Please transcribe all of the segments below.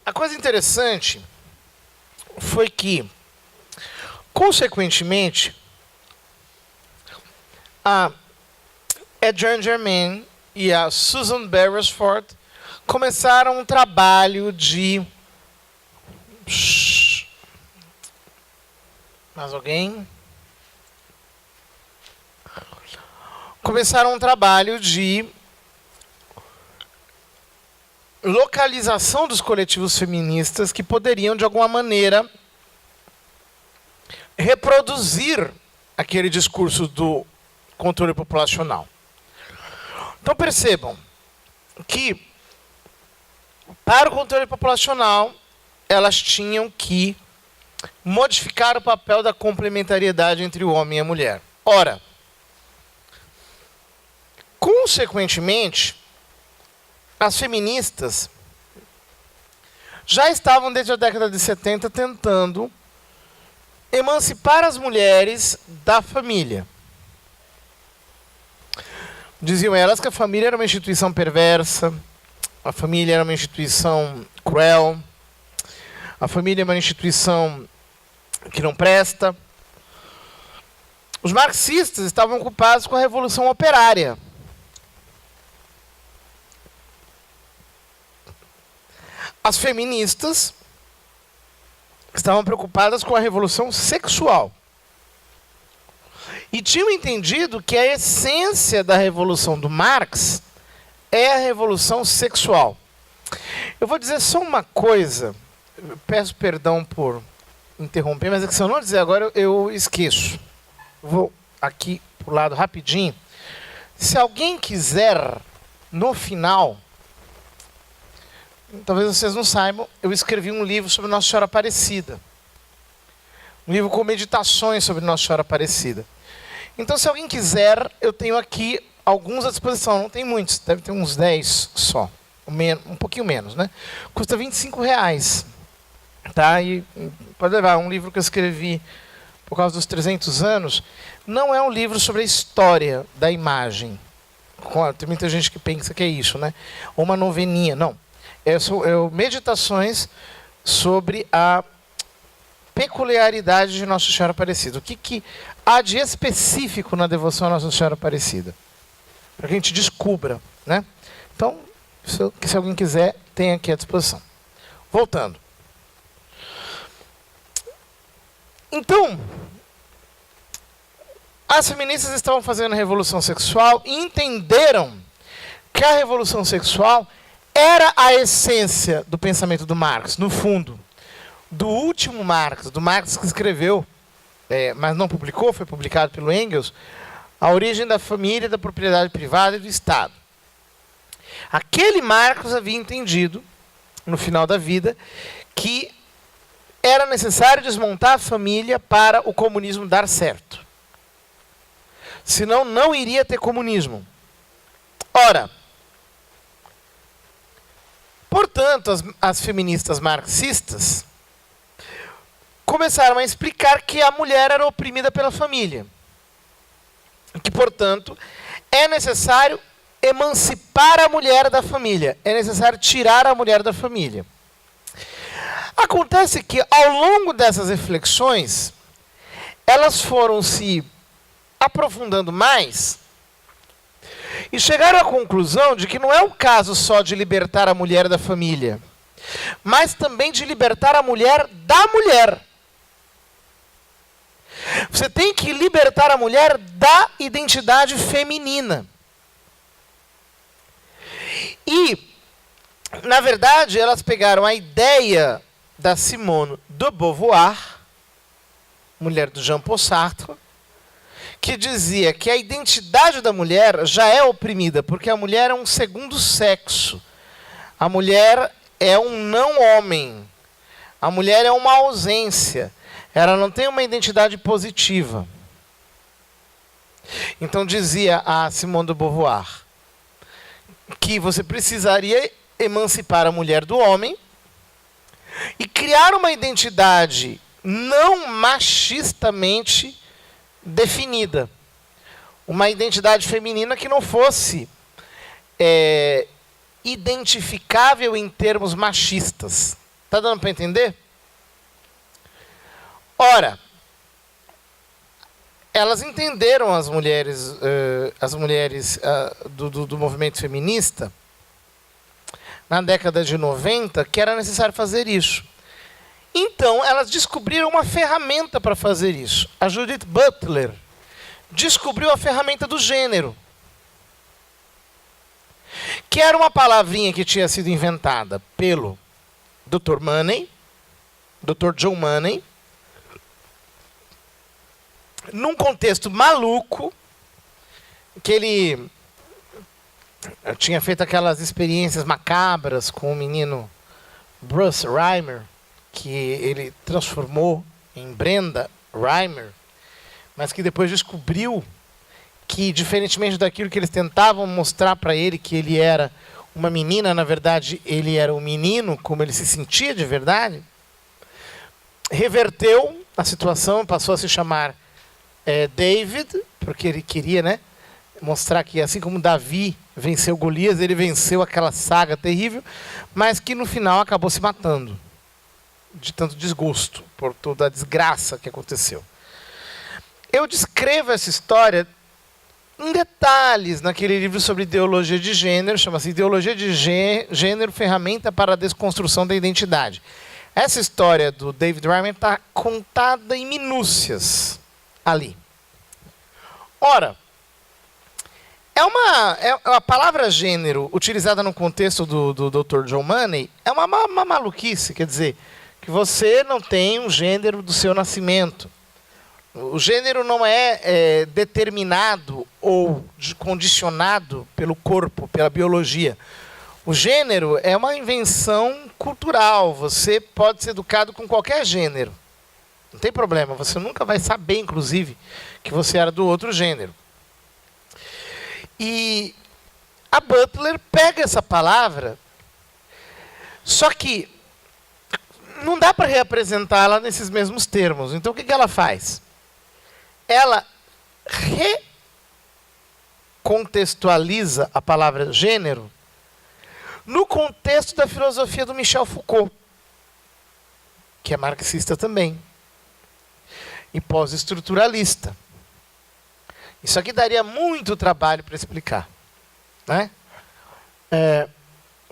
A coisa interessante foi que, consequentemente, a Adrienne Germain e a Susan Beresford começaram um trabalho de... Mais alguém? Começaram um trabalho de localização dos coletivos feministas que poderiam, de alguma maneira, reproduzir aquele discurso do controle populacional. Então percebam que, para o controle populacional, elas tinham que modificar o papel da complementariedade entre o homem e a mulher. Ora, consequentemente, as feministas já estavam desde a década de 70 tentando emancipar as mulheres da família. Diziam elas que a família era uma instituição perversa, a família era uma instituição cruel, a família é uma instituição que não presta. Os marxistas estavam ocupados com a Revolução Operária. As feministas estavam preocupadas com a revolução sexual. E tinham entendido que a essência da revolução do Marx é a revolução sexual. Eu vou dizer só uma coisa, eu peço perdão por interromper, mas é que se eu não dizer agora, eu esqueço. Vou aqui para o lado rapidinho. Se alguém quiser, no final... Talvez vocês não saibam, eu escrevi um livro sobre Nossa Senhora Aparecida. Um livro com meditações sobre Nossa Senhora Aparecida. Então, se alguém quiser, eu tenho aqui alguns à disposição. Não tem muitos, deve ter uns 10 só. Um pouquinho menos, né? Custa R$25. Tá? E pode levar, um livro que eu escrevi por causa dos 300 anos. Não é um livro sobre a história da imagem. Tem muita gente que pensa que é isso, né? Ou uma noveninha, não. Meditações sobre a peculiaridade de Nossa Senhora Aparecida. O que há de específico na devoção a Nossa Senhora Aparecida? Para que a gente descubra, né? Então, se alguém quiser, tem aqui à disposição. Voltando. Então, as feministas estavam fazendo a revolução sexual e entenderam que a revolução sexual era a essência do pensamento do Marx, no fundo. Do último Marx, do Marx que escreveu, mas não publicou, foi publicado pelo Engels, A Origem da Família, da Propriedade Privada e do Estado. Aquele Marx havia entendido, no final da vida, que era necessário desmontar a família para o comunismo dar certo. Senão não iria ter comunismo. Ora, portanto, as feministas marxistas começaram a explicar que a mulher era oprimida pela família. Que, portanto, é necessário emancipar a mulher da família. É necessário tirar a mulher da família. Acontece que, ao longo dessas reflexões, elas foram se aprofundando mais e chegaram à conclusão de que não é o caso só de libertar a mulher da família, mas também de libertar a mulher da mulher. Você tem que libertar a mulher da identidade feminina. E, na verdade, elas pegaram a ideia da Simone de Beauvoir, mulher do Jean-Paul Sartre, que dizia que a identidade da mulher já é oprimida, porque a mulher é um segundo sexo. A mulher é um não-homem. A mulher é uma ausência. Ela não tem uma identidade positiva. Então dizia a Simone de Beauvoir que você precisaria emancipar a mulher do homem e criar uma identidade não machistamente definida. Uma identidade feminina que não fosse identificável em termos machistas. Está dando para entender? Ora, elas entenderam, as mulheres do movimento feminista, na década de 90, que era necessário fazer isso. Então, elas descobriram uma ferramenta para fazer isso. A Judith Butler descobriu a ferramenta do gênero, que era uma palavrinha que tinha sido inventada pelo Dr. Money, Dr. John Money, num contexto maluco, que ele tinha feito aquelas experiências macabras com o menino Bruce Reimer, que ele transformou em Brenda Reimer, mas que depois descobriu que, diferentemente daquilo que eles tentavam mostrar para ele, que ele era uma menina, na verdade, ele era um menino, como ele se sentia de verdade, reverteu a situação, passou a se chamar David, porque ele queria, né, mostrar que, assim como Davi venceu Golias, ele venceu aquela saga terrível, mas que no final acabou se matando, de tanto desgosto, por toda a desgraça que aconteceu. Eu descrevo essa história em detalhes naquele livro sobre ideologia de gênero, chama-se Ideologia de Gênero, Ferramenta para a Desconstrução da Identidade. Essa história do David Reimer está contada em minúcias ali. Ora, a palavra gênero, utilizada no contexto do Dr. John Money, é uma maluquice, quer dizer, que você não tem um gênero do seu nascimento. O gênero não é determinado ou condicionado pelo corpo, pela biologia. O gênero é uma invenção cultural. Você pode ser educado com qualquer gênero. Não tem problema. Você nunca vai saber, inclusive, que você era do outro gênero. E a Butler pega essa palavra, só que não dá para reapresentá-la nesses mesmos termos. Então, o que ela faz? Ela recontextualiza a palavra gênero no contexto da filosofia do Michel Foucault, que é marxista também, e pós-estruturalista. Isso aqui daria muito trabalho para explicar, né?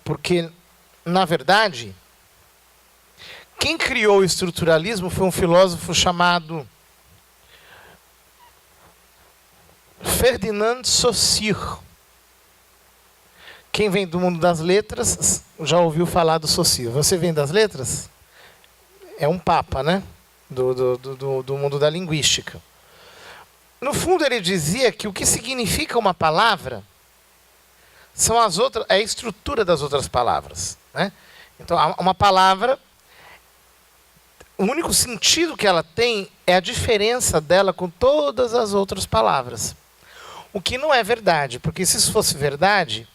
Porque, na verdade, quem criou o estruturalismo foi um filósofo chamado Ferdinand Saussure. Quem vem do mundo das letras já ouviu falar do Saussure. Você vem das letras? É um papa, né? Do mundo da linguística. No fundo, ele dizia que o que significa uma palavra são é a estrutura das outras palavras, né? Então, uma palavra, o único sentido que ela tem é a diferença dela com todas as outras palavras. O que não é verdade, porque se isso fosse verdade,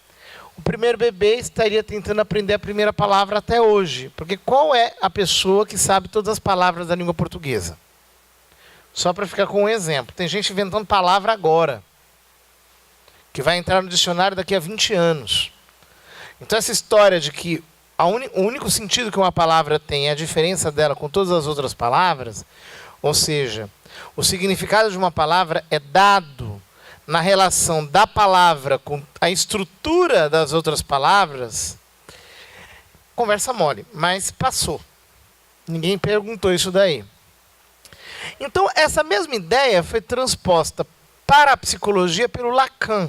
o primeiro bebê estaria tentando aprender a primeira palavra até hoje. Porque qual é a pessoa que sabe todas as palavras da língua portuguesa? Só para ficar com um exemplo. Tem gente inventando palavra agora, que vai entrar no dicionário daqui a 20 anos. Então essa história de que o único sentido que uma palavra tem é a diferença dela com todas as outras palavras, ou seja, o significado de uma palavra é dado na relação da palavra com a estrutura das outras palavras, conversa mole, mas passou. Ninguém perguntou isso daí. Então, essa mesma ideia foi transposta para a psicologia pelo Lacan.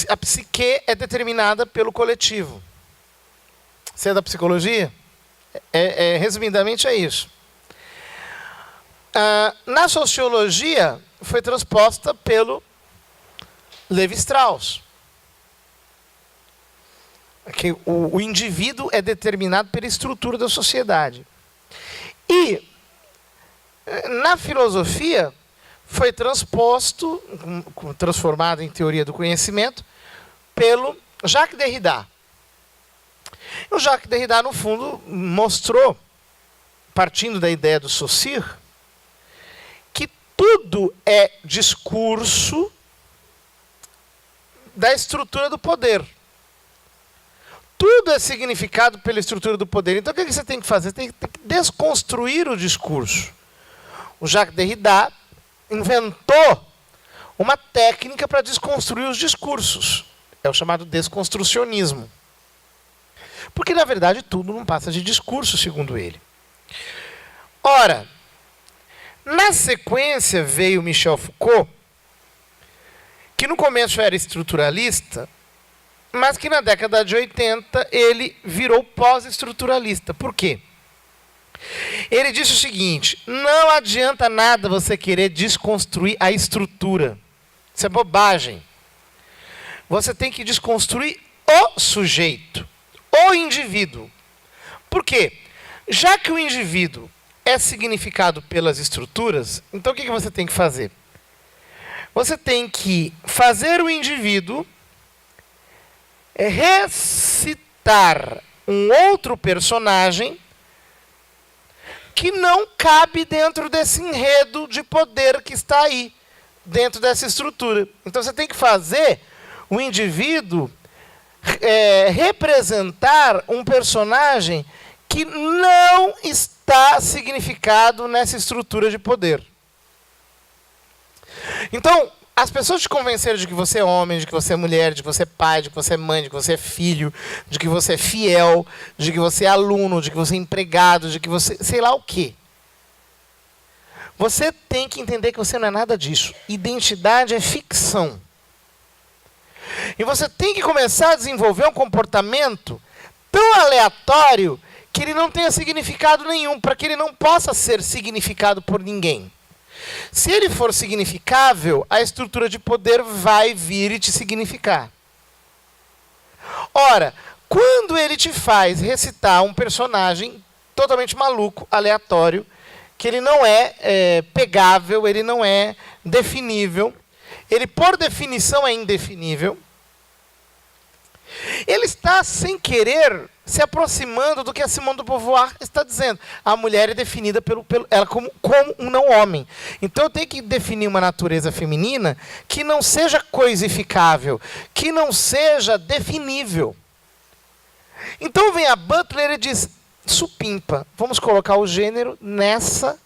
A psique é determinada pelo coletivo. Você é da psicologia? Resumidamente é isso. Na sociologia, foi transposta pelo Levi-Strauss. Que o indivíduo é determinado pela estrutura da sociedade. E, na filosofia, foi transformado em teoria do conhecimento, pelo Jacques Derrida. O Jacques Derrida, no fundo, mostrou, partindo da ideia do Saussure, que tudo é discurso da estrutura do poder. Tudo é significado pela estrutura do poder. Então, o que você tem que fazer? Você tem que desconstruir o discurso. O Jacques Derrida inventou uma técnica para desconstruir os discursos. É o chamado desconstrucionismo. Porque, na verdade, tudo não passa de discurso, segundo ele. Ora, na sequência veio Michel Foucault, que no começo era estruturalista, mas que na década de 80 ele virou pós-estruturalista. Por quê? Ele disse o seguinte: não adianta nada você querer desconstruir a estrutura. Isso é bobagem. Você tem que desconstruir o sujeito, o indivíduo. Por quê? Já que o indivíduo é significado pelas estruturas, então o que você tem que fazer? Você tem que fazer o indivíduo recitar um outro personagem que não cabe dentro desse enredo de poder que está aí, dentro dessa estrutura. Então você tem que fazer o indivíduo representar um personagem que não está significado nessa estrutura de poder. Então, as pessoas te convenceram de que você é homem, de que você é mulher, de que você é pai, de que você é mãe, de que você é filho, de que você é fiel, de que você é aluno, de que você é empregado, de que você... sei lá o quê. Você tem que entender que você não é nada disso. Identidade é ficção. E você tem que começar a desenvolver um comportamento tão aleatório que ele não tenha significado nenhum, para que ele não possa ser significado por ninguém. Se ele for significável, a estrutura de poder vai vir e te significar. Ora, quando ele te faz recitar um personagem totalmente maluco, aleatório, que ele não é pegável, ele não é definível, ele por definição é indefinível, ele está, sem querer, se aproximando do que a Simone de Beauvoir está dizendo. A mulher é definida ela como um não-homem. Então eu tenho que definir uma natureza feminina que não seja coisificável, que não seja definível. Então vem a Butler e diz, supimpa, vamos colocar o gênero nessa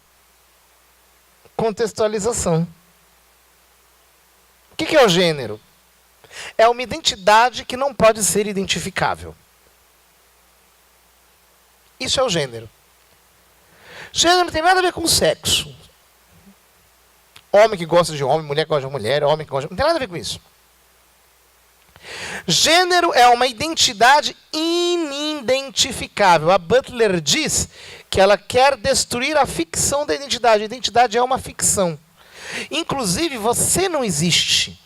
contextualização. O que é o gênero? É uma identidade que não pode ser identificável. Isso é o gênero. Gênero não tem nada a ver com sexo. Homem que gosta de homem, mulher que gosta de mulher, homem que gosta de... não tem nada a ver com isso. Gênero é uma identidade inidentificável. A Butler diz que ela quer destruir a ficção da identidade. A identidade é uma ficção. Inclusive, você não existe.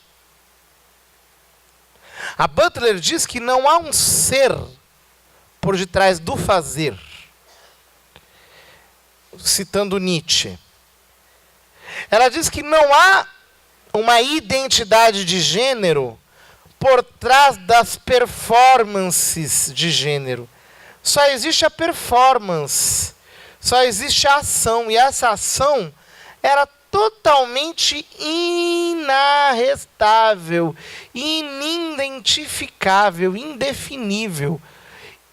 A Butler diz que não há um ser por detrás do fazer. Citando Nietzsche. Ela diz que não há uma identidade de gênero por trás das performances de gênero. Só existe a performance. Só existe a ação. E essa ação era totalmente inarrestável, inidentificável, indefinível,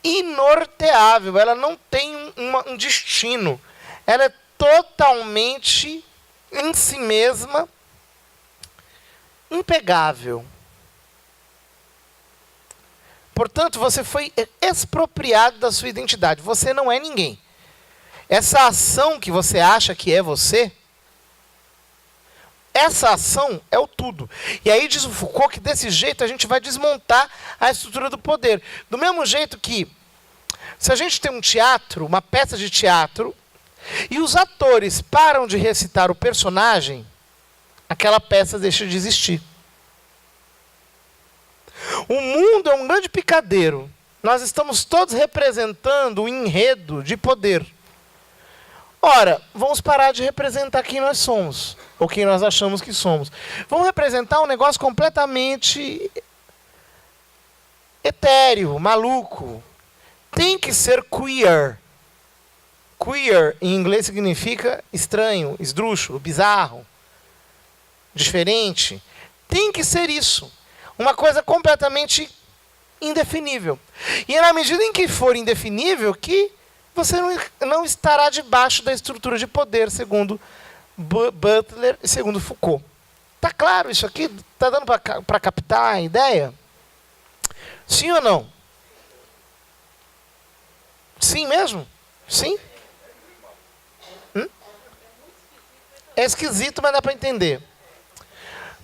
inorteável. Ela não tem um destino. Ela é totalmente, em si mesma, impegável. Portanto, você foi expropriado da sua identidade. Você não é ninguém. Essa ação que você acha que é você, essa ação é o tudo. E aí diz o Foucault que desse jeito a gente vai desmontar a estrutura do poder. Do mesmo jeito que, se a gente tem um teatro, uma peça de teatro, e os atores param de recitar o personagem, aquela peça deixa de existir. O mundo é um grande picadeiro. Nós estamos todos representando o enredo de poder. Ora, vamos parar de representar quem nós somos, ou quem nós achamos que somos. Vamos representar um negócio completamente etéreo, maluco. Tem que ser queer. Queer, em inglês, significa estranho, esdrúxulo, bizarro, diferente. Tem que ser isso. Uma coisa completamente indefinível. E é na medida em que for indefinível que você não estará debaixo da estrutura de poder, segundo Butler e segundo Foucault. Está claro isso aqui? Está dando para captar a ideia? Sim ou não? Sim mesmo? Sim? É esquisito, mas dá para entender.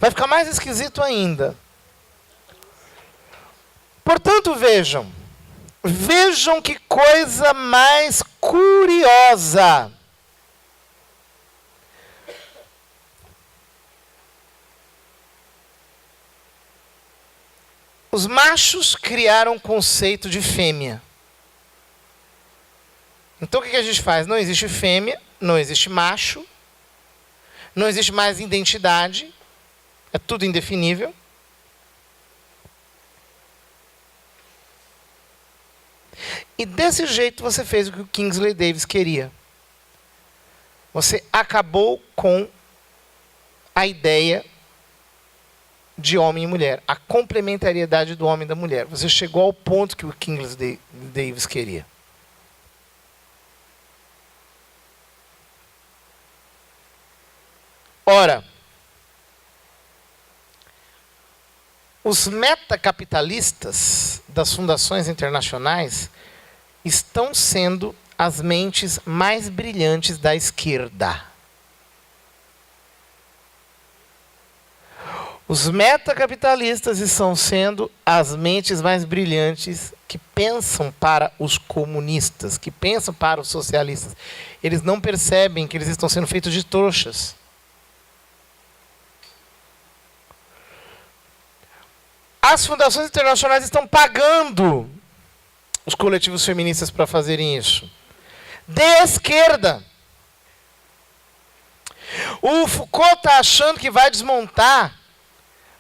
Vai ficar mais esquisito ainda. Portanto, vejam que coisa mais curiosa. Os machos criaram o conceito de fêmea. Então o que a gente faz? Não existe fêmea, não existe macho, não existe mais identidade, é tudo indefinível. E desse jeito você fez o que o Kingsley Davis queria. Você acabou com a ideia de homem e mulher, a complementariedade do homem e da mulher. Você chegou ao ponto que o Kingsley Davis queria. Ora, os metacapitalistas das fundações internacionais estão sendo as mentes mais brilhantes da esquerda. Os metacapitalistas estão sendo as mentes mais brilhantes que pensam para os comunistas, que pensam para os socialistas. Eles não percebem que eles estão sendo feitos de trouxas. As fundações internacionais estão pagando os coletivos feministas para fazerem isso. De esquerda. O Foucault está achando que vai desmontar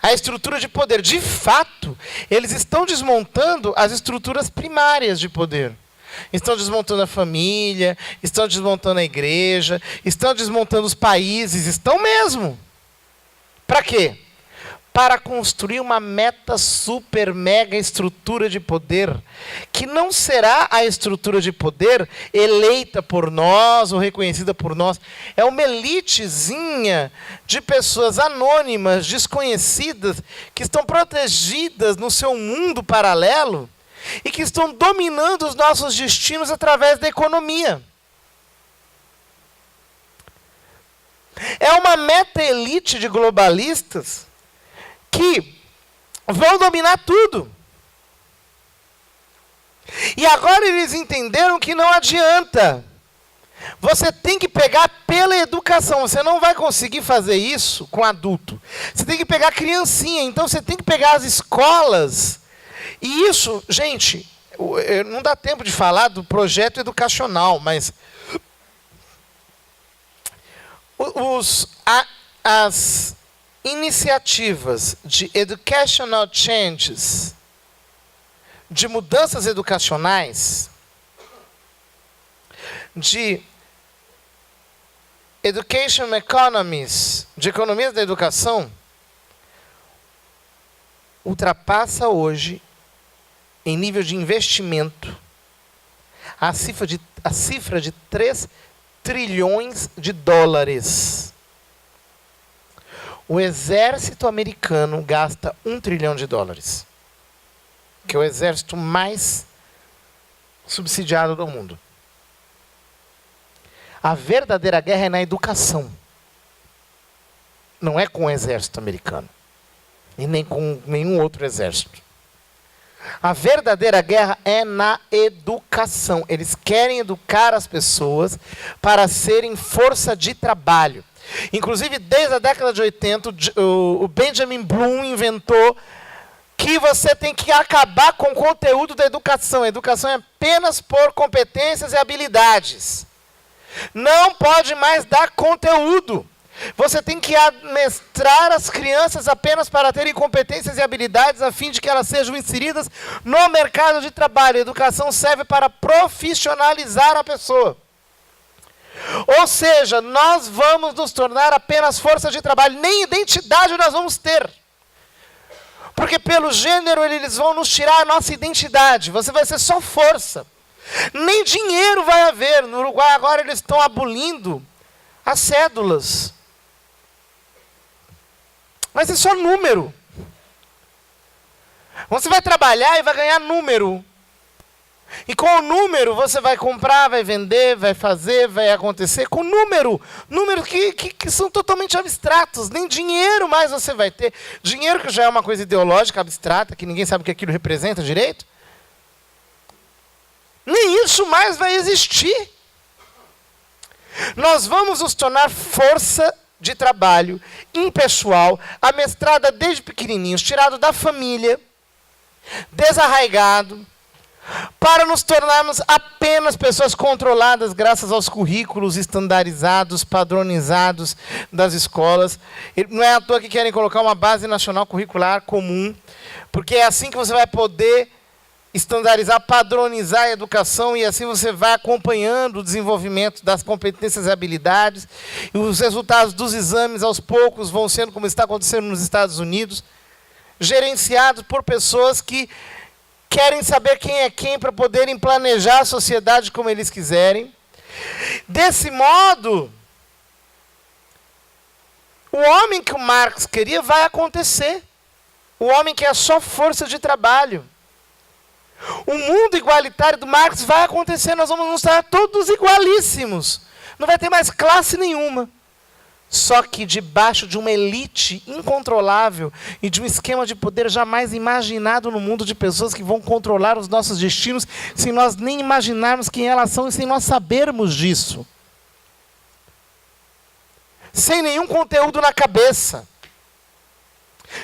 a estrutura de poder. De fato, eles estão desmontando as estruturas primárias de poder. Estão desmontando a família, estão desmontando a igreja, estão desmontando os países, estão mesmo. Para quê? Para construir uma meta super mega estrutura de poder, que não será a estrutura de poder eleita por nós ou reconhecida por nós. É uma elitezinha de pessoas anônimas, desconhecidas, que estão protegidas no seu mundo paralelo e que estão dominando os nossos destinos através da economia. É uma meta-elite de globalistas que vão dominar tudo. E agora eles entenderam que não adianta. Você tem que pegar pela educação. Você não vai conseguir fazer isso com adulto. Você tem que pegar criancinha. Então você tem que pegar as escolas. E isso, gente, não dá tempo de falar do projeto educacional, mas as iniciativas de educational changes, de mudanças educacionais, de education economies, de economias da educação, ultrapassa hoje, em nível de investimento, a cifra de 3 trilhões de dólares. O exército americano gasta 1 trilhão de dólares, que é o exército mais subsidiado do mundo. A verdadeira guerra é na educação. Não é com o exército americano. E nem com nenhum outro exército. A verdadeira guerra é na educação. Eles querem educar as pessoas para serem força de trabalho. Inclusive, desde a década de 80, o Benjamin Bloom inventou que você tem que acabar com o conteúdo da educação. A educação é apenas por competências e habilidades. Não pode mais dar conteúdo. Você tem que adestrar as crianças apenas para terem competências e habilidades a fim de que elas sejam inseridas no mercado de trabalho. A educação serve para profissionalizar a pessoa. Ou seja, nós vamos nos tornar apenas força de trabalho. Nem identidade nós vamos ter. Porque pelo gênero eles vão nos tirar a nossa identidade. Você vai ser só força. Nem dinheiro vai haver. No Uruguai agora eles estão abolindo as cédulas. Vai ser só número. Você vai trabalhar e vai ganhar número. E com o número você vai comprar, vai vender, vai fazer, vai acontecer. Com número. Números que são totalmente abstratos. Nem dinheiro mais você vai ter. Dinheiro que já é uma coisa ideológica, abstrata, que ninguém sabe o que aquilo representa direito. Nem isso mais vai existir. Nós vamos nos tornar força de trabalho, impessoal, amestrada desde pequenininhos, tirado da família, desarraigado, para nos tornarmos apenas pessoas controladas graças aos currículos estandarizados, padronizados das escolas. Não é à toa que querem colocar uma base nacional curricular comum, porque é assim que você vai poder estandarizar, padronizar a educação, e assim você vai acompanhando o desenvolvimento das competências e habilidades, e os resultados dos exames aos poucos vão sendo, como está acontecendo nos Estados Unidos, gerenciados por pessoas que querem saber quem é quem para poderem planejar a sociedade como eles quiserem. Desse modo, o homem que o Marx queria vai acontecer. O homem que é só força de trabalho. O mundo igualitário do Marx vai acontecer, nós vamos estar todos igualíssimos. Não vai ter mais classe nenhuma. Só que debaixo de uma elite incontrolável e de um esquema de poder jamais imaginado no mundo, de pessoas que vão controlar os nossos destinos sem nós nem imaginarmos quem elas são e sem nós sabermos disso. Sem nenhum conteúdo na cabeça.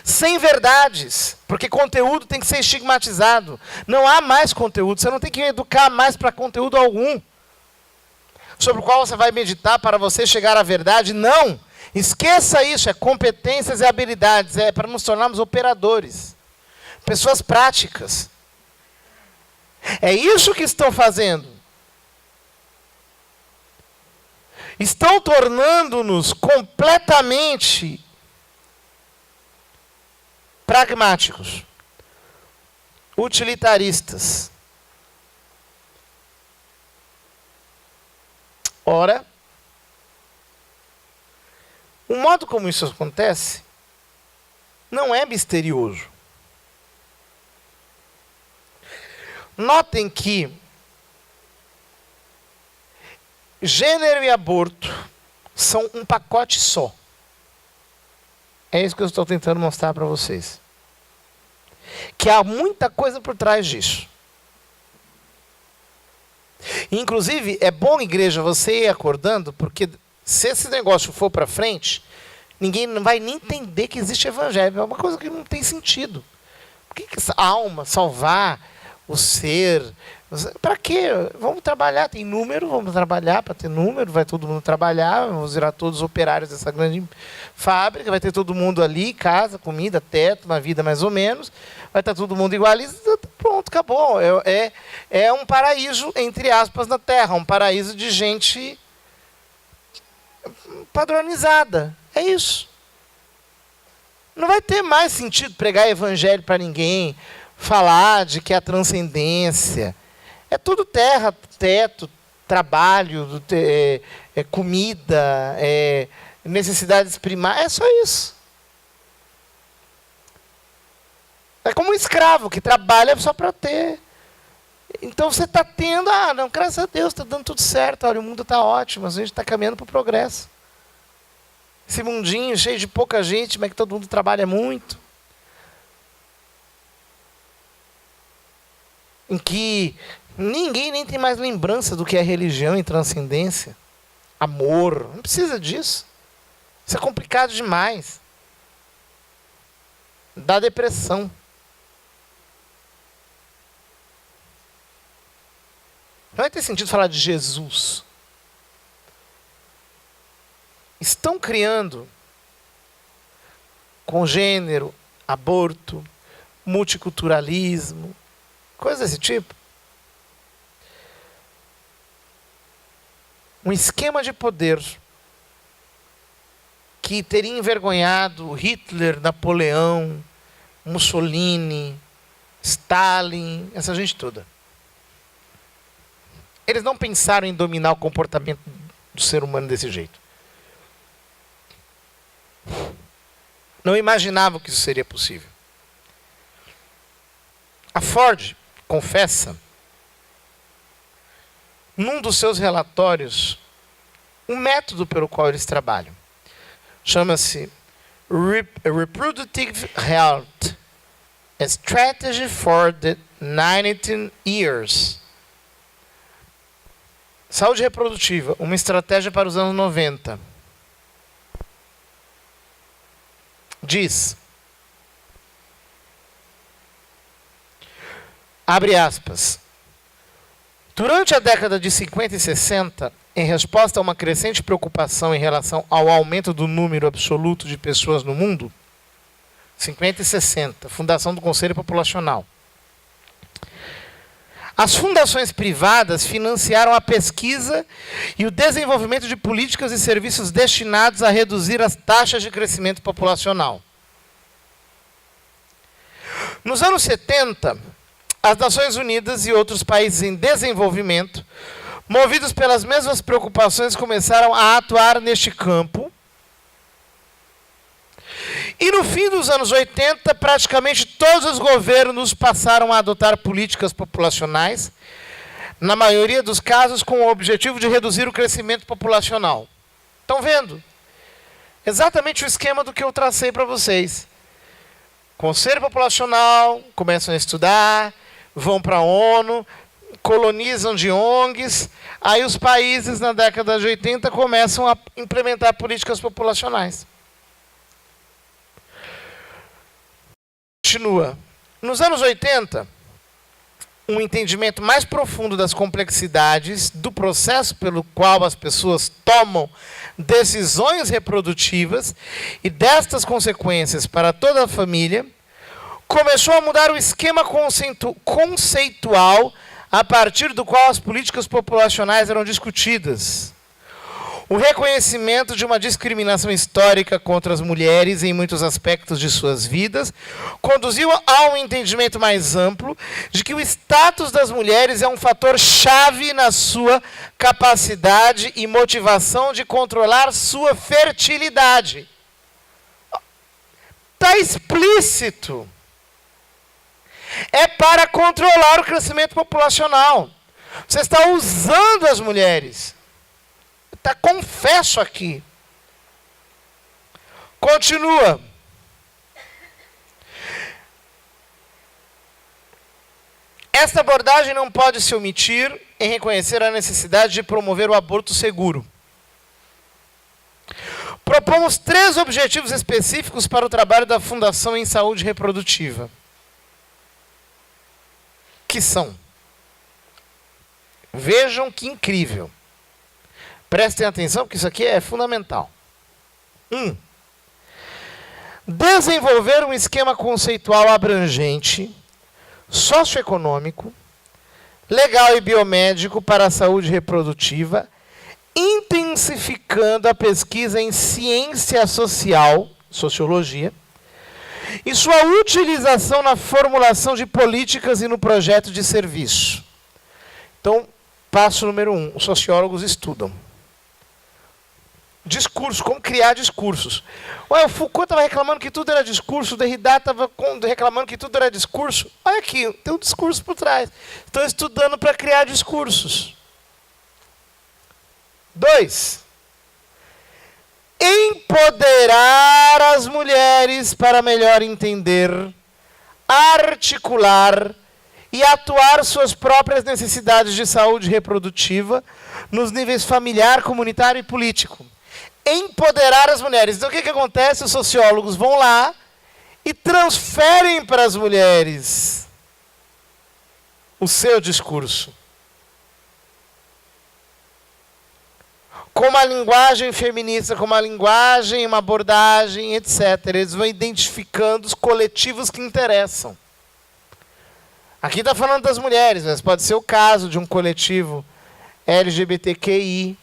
Sem verdades, porque conteúdo tem que ser estigmatizado. Não há mais conteúdo, você não tem que educar mais para conteúdo algum, sobre o qual você vai meditar para você chegar à verdade. Não, esqueça isso, é competências e habilidades, é para nos tornarmos operadores, pessoas práticas. É isso que estão fazendo. Estão tornando-nos completamente pragmáticos, utilitaristas. Ora, o modo como isso acontece não é misterioso. Notem que gênero e aborto são um pacote só. É isso que eu estou tentando mostrar para vocês. Que há muita coisa por trás disso. Inclusive, é bom, igreja, você ir acordando, porque se esse negócio for para frente, ninguém não vai nem entender que existe evangelho. É uma coisa que não tem sentido. Por que essa alma, salvar o ser? Para quê? Vamos trabalhar, tem número, vamos trabalhar para ter número, vai todo mundo trabalhar, vamos virar todos operários dessa grande fábrica, vai ter todo mundo ali, casa, comida, teto, uma vida mais ou menos, vai estar todo mundo igualizado, pronto, acabou. É um paraíso, entre aspas, na Terra, um paraíso de gente padronizada. É isso. Não vai ter mais sentido pregar evangelho para ninguém, falar de que é a transcendência. É tudo terra, teto, trabalho, comida, necessidades primárias. É só isso. É como um escravo que trabalha só para ter. Então você está tendo, não, graças a Deus, está dando tudo certo. Olha, o mundo está ótimo, a gente está caminhando para o progresso. Esse mundinho cheio de pouca gente, mas que todo mundo trabalha muito. Em que ninguém nem tem mais lembrança do que é religião e transcendência. Amor. Não precisa disso. Isso é complicado demais. Dá depressão. Não vai ter sentido falar de Jesus. Estão criando congênero, aborto, multiculturalismo, coisas desse tipo. Um esquema de poder que teria envergonhado Hitler, Napoleão, Mussolini, Stalin, essa gente toda. Eles não pensaram em dominar o comportamento do ser humano desse jeito. Não imaginavam que isso seria possível. A Ford confessa, num dos seus relatórios, um método pelo qual eles trabalham. Chama-se Reproductive Health, a Strategy for the 19 Years. Saúde reprodutiva, uma estratégia para os anos 90. Diz, abre aspas, durante a década de 50 e 60, em resposta a uma crescente preocupação em relação ao aumento do número absoluto de pessoas no mundo, 50 e 60, fundação do Conselho Populacional, as fundações privadas financiaram a pesquisa e o desenvolvimento de políticas e serviços destinados a reduzir as taxas de crescimento populacional. Nos anos 70, as Nações Unidas e outros países em desenvolvimento, movidos pelas mesmas preocupações, começaram a atuar neste campo. E no fim dos anos 80, praticamente todos os governos passaram a adotar políticas populacionais, na maioria dos casos com o objetivo de reduzir o crescimento populacional. Estão vendo? Exatamente o esquema do que eu tracei para vocês. Conselho Populacional, começam a estudar, vão para a ONU, colonizam de ONGs, aí os países na década de 80 começam a implementar políticas populacionais. Continua. Nos anos 80, um entendimento mais profundo das complexidades do processo pelo qual as pessoas tomam decisões reprodutivas e destas consequências para toda a família, começou a mudar o esquema conceitual a partir do qual as políticas populacionais eram discutidas. O reconhecimento de uma discriminação histórica contra as mulheres em muitos aspectos de suas vidas conduziu a um entendimento mais amplo de que o status das mulheres é um fator chave na sua capacidade e motivação de controlar sua fertilidade. Está explícito. É para controlar o crescimento populacional. Você está usando as mulheres. Está confesso aqui. Continua. Esta abordagem não pode se omitir em reconhecer a necessidade de promover o aborto seguro. Propomos 3 objetivos específicos para o trabalho da Fundação em Saúde Reprodutiva. Que são, vejam que incrível. Prestem atenção, porque isso aqui é fundamental. 1. Desenvolver um esquema conceitual abrangente, socioeconômico, legal e biomédico para a saúde reprodutiva, intensificando a pesquisa em ciência social, sociologia, e sua utilização na formulação de políticas e no projeto de serviço. Então, passo número 1, os sociólogos estudam. Discurso, como criar discursos. Ué, o Foucault estava reclamando que tudo era discurso, o Derrida estava reclamando que tudo era discurso. Olha aqui, tem um discurso por trás. Estão estudando para criar discursos. 2. Empoderar as mulheres para melhor entender, articular e atuar suas próprias necessidades de saúde reprodutiva nos níveis familiar, comunitário e político. Empoderar as mulheres. Então o que acontece? Os sociólogos vão lá e transferem para as mulheres o seu discurso. Com uma linguagem feminista, com uma linguagem, uma abordagem, etc. Eles vão identificando os coletivos que interessam. Aqui está falando das mulheres, mas pode ser o caso de um coletivo LGBTQI.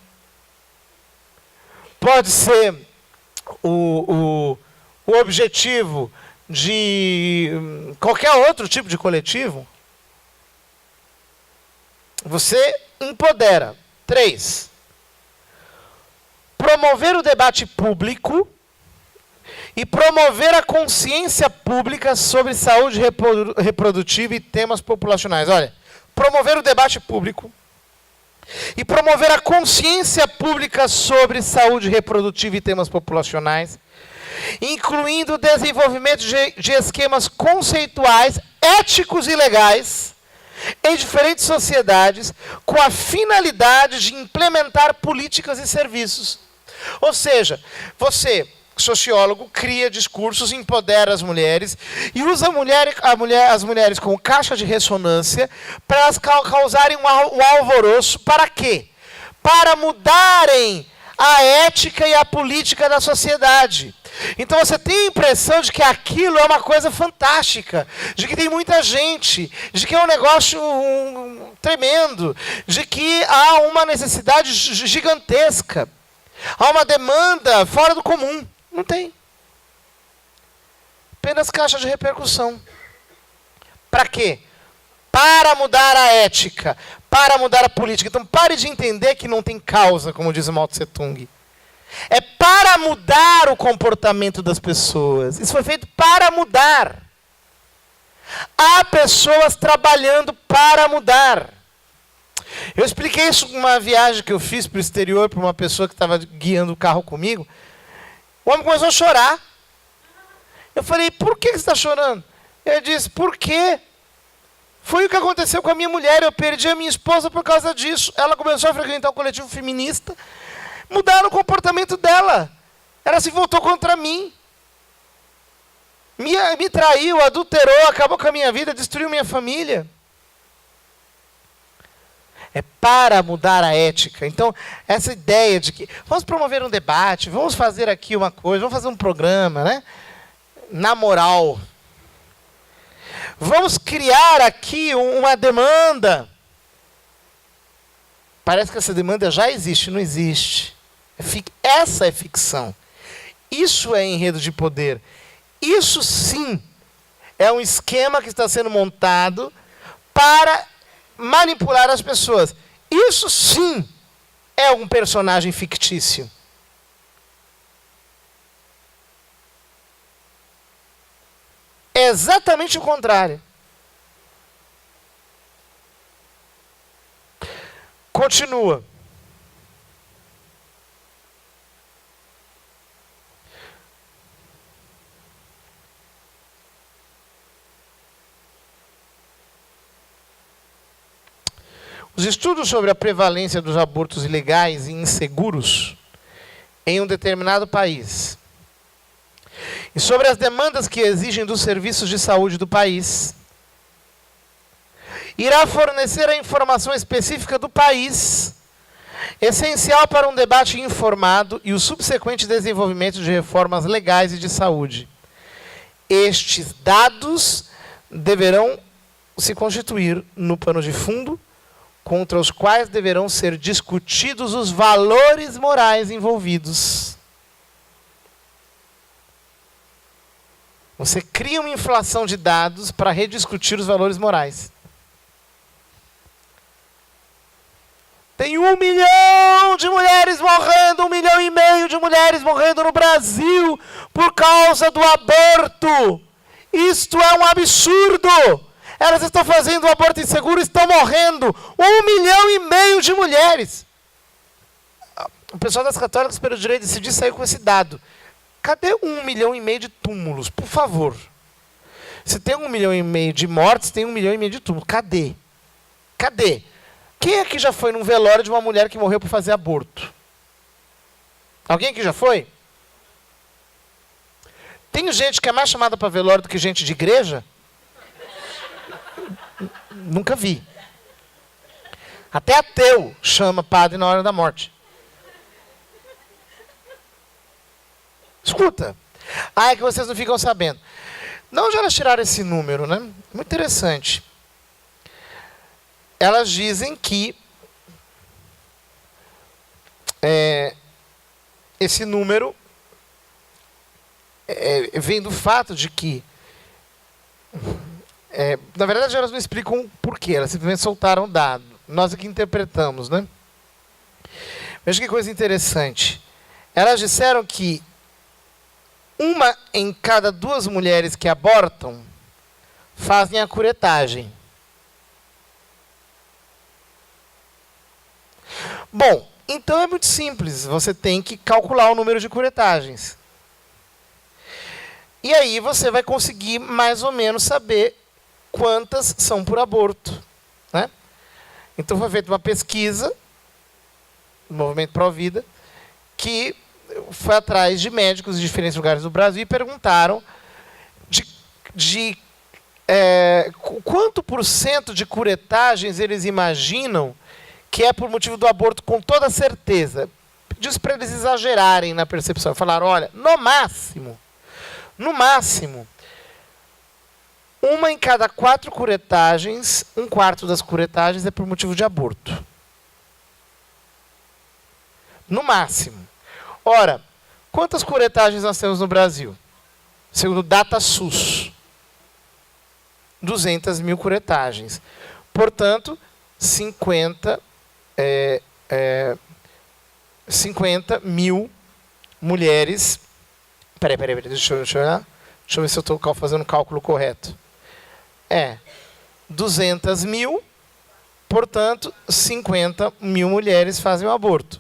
Pode ser o objetivo de qualquer outro tipo de coletivo, você empodera. 3. Promover o debate público e promover a consciência pública sobre saúde reprodutiva e temas populacionais. Olha, promover o debate público e promover a consciência pública sobre saúde reprodutiva e temas populacionais, incluindo o desenvolvimento de esquemas conceituais, éticos e legais em diferentes sociedades, com a finalidade de implementar políticas e serviços. Ou seja, você, sociólogo, cria discursos, empodera as mulheres e usa as mulheres como caixa de ressonância para elas causarem um alvoroço. Para quê? Para mudarem a ética e a política da sociedade. Então você tem a impressão de que aquilo é uma coisa fantástica, de que tem muita gente, de que é um negócio tremendo, de que há uma necessidade gigantesca, há uma demanda fora do comum. Não tem. Apenas caixa de repercussão. Para quê? Para mudar a ética, para mudar a política. Então pare de entender que não tem causa, como diz o Mao Tse Tung. É para mudar o comportamento das pessoas. Isso foi feito para mudar. Há pessoas trabalhando para mudar. Eu expliquei isso numa viagem que eu fiz para o exterior para uma pessoa que estava guiando o carro comigo. O homem começou a chorar. Eu falei, por que você está chorando? Ele disse, por quê? Foi o que aconteceu com a minha mulher. Eu perdi a minha esposa por causa disso. Ela começou a frequentar o coletivo feminista. Mudaram o comportamento dela. Ela se voltou contra mim. Me traiu, adulterou, acabou com a minha vida, destruiu minha família. É para mudar a ética. Então, essa ideia de que vamos promover um debate, vamos fazer aqui uma coisa, vamos fazer um programa, né? Na moral. Vamos criar aqui uma demanda. Parece que essa demanda já existe, não existe. Essa é ficção. Isso é enredo de poder. Isso sim é um esquema que está sendo montado para manipular as pessoas. Isso sim é um personagem fictício. É exatamente o contrário. Continua. Os estudos sobre a prevalência dos abortos ilegais e inseguros em um determinado país e sobre as demandas que exigem dos serviços de saúde do país irá fornecer a informação específica do país, essencial para um debate informado e o subsequente desenvolvimento de reformas legais e de saúde. Estes dados deverão se constituir no pano de fundo contra os quais deverão ser discutidos os valores morais envolvidos. Você cria uma inflação de dados para rediscutir os valores morais. Tem 1 milhão de mulheres morrendo, 1,5 milhão de mulheres morrendo no Brasil por causa do aborto. Isto é um absurdo. Elas estão fazendo um aborto inseguro e estão morrendo. 1,5 milhão de mulheres. O pessoal das católicas pelo direito de decidir saiu com esse dado. Cadê 1,5 milhão de túmulos? Por favor. Se tem 1,5 milhão de mortes, tem 1,5 milhão de túmulos. Cadê? Cadê? Quem aqui já foi num velório de uma mulher que morreu por fazer aborto? Alguém aqui já foi? Tem gente que é mais chamada para velório do que gente de igreja? Nunca vi. Até ateu chama padre na hora da morte. Escuta. É que vocês não ficam sabendo. De onde elas tiraram esse número, né? Muito interessante. Elas dizem que esse número vem do fato de que Na verdade, elas não explicam por quê, elas simplesmente soltaram o dado. Nós aqui interpretamos, né? Veja que coisa interessante. Elas disseram que 1 em cada 2 mulheres que abortam fazem a curetagem. Bom, então é muito simples. Você tem que calcular o número de curetagens. E aí você vai conseguir mais ou menos saber quantas são por aborto, né? Então foi feita uma pesquisa do Movimento Pro Vida, que foi atrás de médicos de diferentes lugares do Brasil e perguntaram quanto % de curetagens eles imaginam que é por motivo do aborto com toda certeza. Diz para eles exagerarem na percepção. Falaram, olha, no máximo, 1 em cada 4 curetagens, 1/4 das curetagens é por motivo de aborto. No máximo. Ora, quantas curetagens nós temos no Brasil? Segundo o DataSUS. 200 mil curetagens. Portanto, 50 mil mulheres... Peraí, deixa eu olhar. Deixa eu ver se eu estou fazendo o cálculo correto. 200 mil, portanto, 50 mil mulheres fazem o aborto.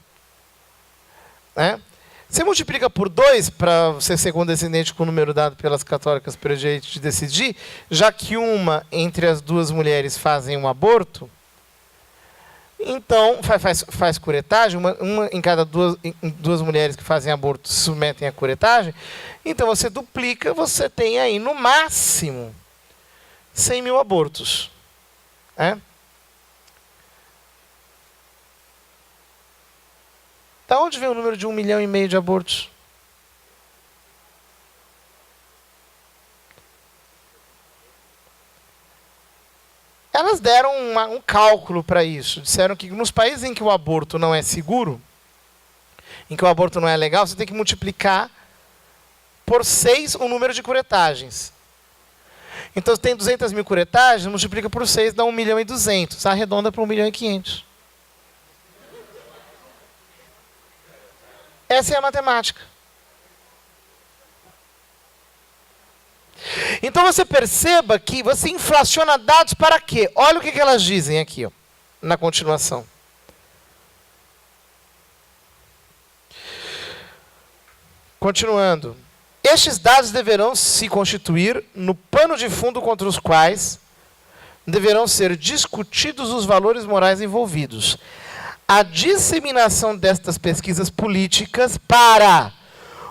Você multiplica por 2 para você ser condescendente com o número dado pelas católicas pelo direito de decidir, já que 1 entre as 2 mulheres fazem um aborto, então faz curetagem, uma em cada 2 mulheres que fazem aborto se submetem à curetagem, então você duplica, você tem aí no máximo 100 mil abortos. Da onde vem o número de 1,5 milhão de abortos? Elas deram um cálculo para isso. Disseram que nos países em que o aborto não é seguro, em que o aborto não é legal, você tem que multiplicar por 6 o número de curetagens. Então, tem 200 mil curetagens, multiplica por 6, dá 1,2 milhão. Arredonda para 1,5 milhão. Essa é a matemática. Então você perceba que você inflaciona dados para quê? Olha o que elas dizem aqui, na continuação. Continuando. Estes dados deverão se constituir no pano de fundo contra os quais deverão ser discutidos os valores morais envolvidos. A disseminação destas pesquisas políticas para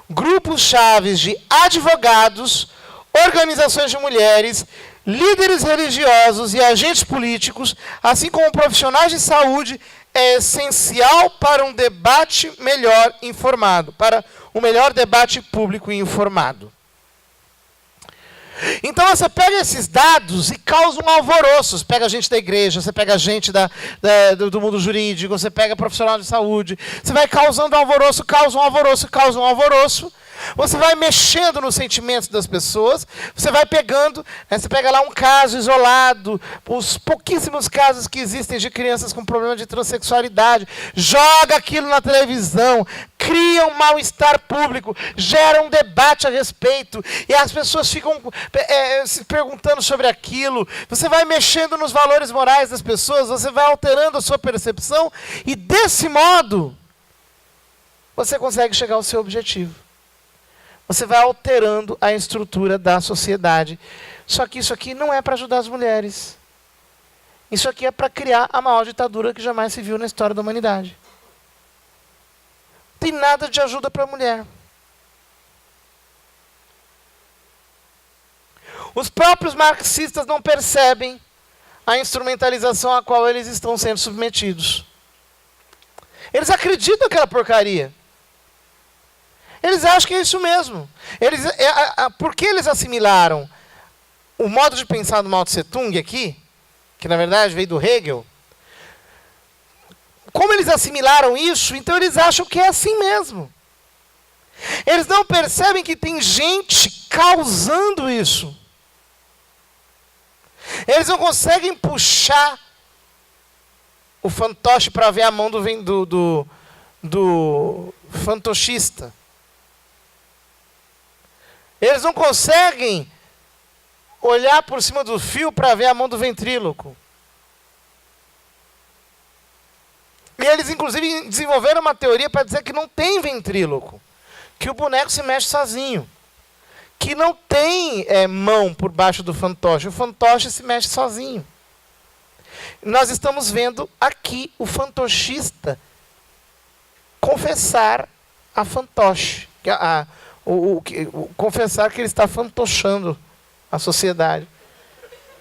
grupos chaves de advogados, organizações de mulheres, líderes religiosos e agentes políticos, assim como profissionais de saúde, é essencial para um debate melhor informado, para um melhor debate público e informado. Então você pega esses dados e causa um alvoroço. Você pega gente da igreja, você pega gente do mundo jurídico, você pega profissional de saúde. Você vai causando um alvoroço, causa um alvoroço. Você vai mexendo nos sentimentos das pessoas. Você vai pegando, você pega lá um caso isolado, os pouquíssimos casos que existem de crianças com problema de transexualidade. Joga aquilo na televisão, cria um mal-estar público, gera um debate a respeito, e as pessoas ficam se perguntando sobre aquilo. Você vai mexendo nos valores morais das pessoas, você vai alterando a sua percepção, e desse modo, você consegue chegar ao seu objetivo. Você vai alterando a estrutura da sociedade. Só que isso aqui não é para ajudar as mulheres. Isso aqui é para criar a maior ditadura que jamais se viu na história da humanidade. Tem nada de ajuda para a mulher. Os próprios marxistas não percebem a instrumentalização a qual eles estão sendo submetidos. Eles acreditam naquela porcaria. Eles acham que é isso mesmo. Por que eles assimilaram o modo de pensar do Mao Tse Tung aqui, que na verdade veio do Hegel? Como eles assimilaram isso, então eles acham que é assim mesmo. Eles não percebem que tem gente causando isso. Eles não conseguem puxar o fantoche para ver a mão do fantochista. Eles não conseguem olhar por cima do fio para ver a mão do ventríloco. E eles, inclusive, desenvolveram uma teoria para dizer que não tem ventríloco, que o boneco se mexe sozinho, que não tem mão por baixo do fantoche, o fantoche se mexe sozinho. Nós estamos vendo aqui o fantochista confessar a fantoche, confessar que ele está fantochando a sociedade.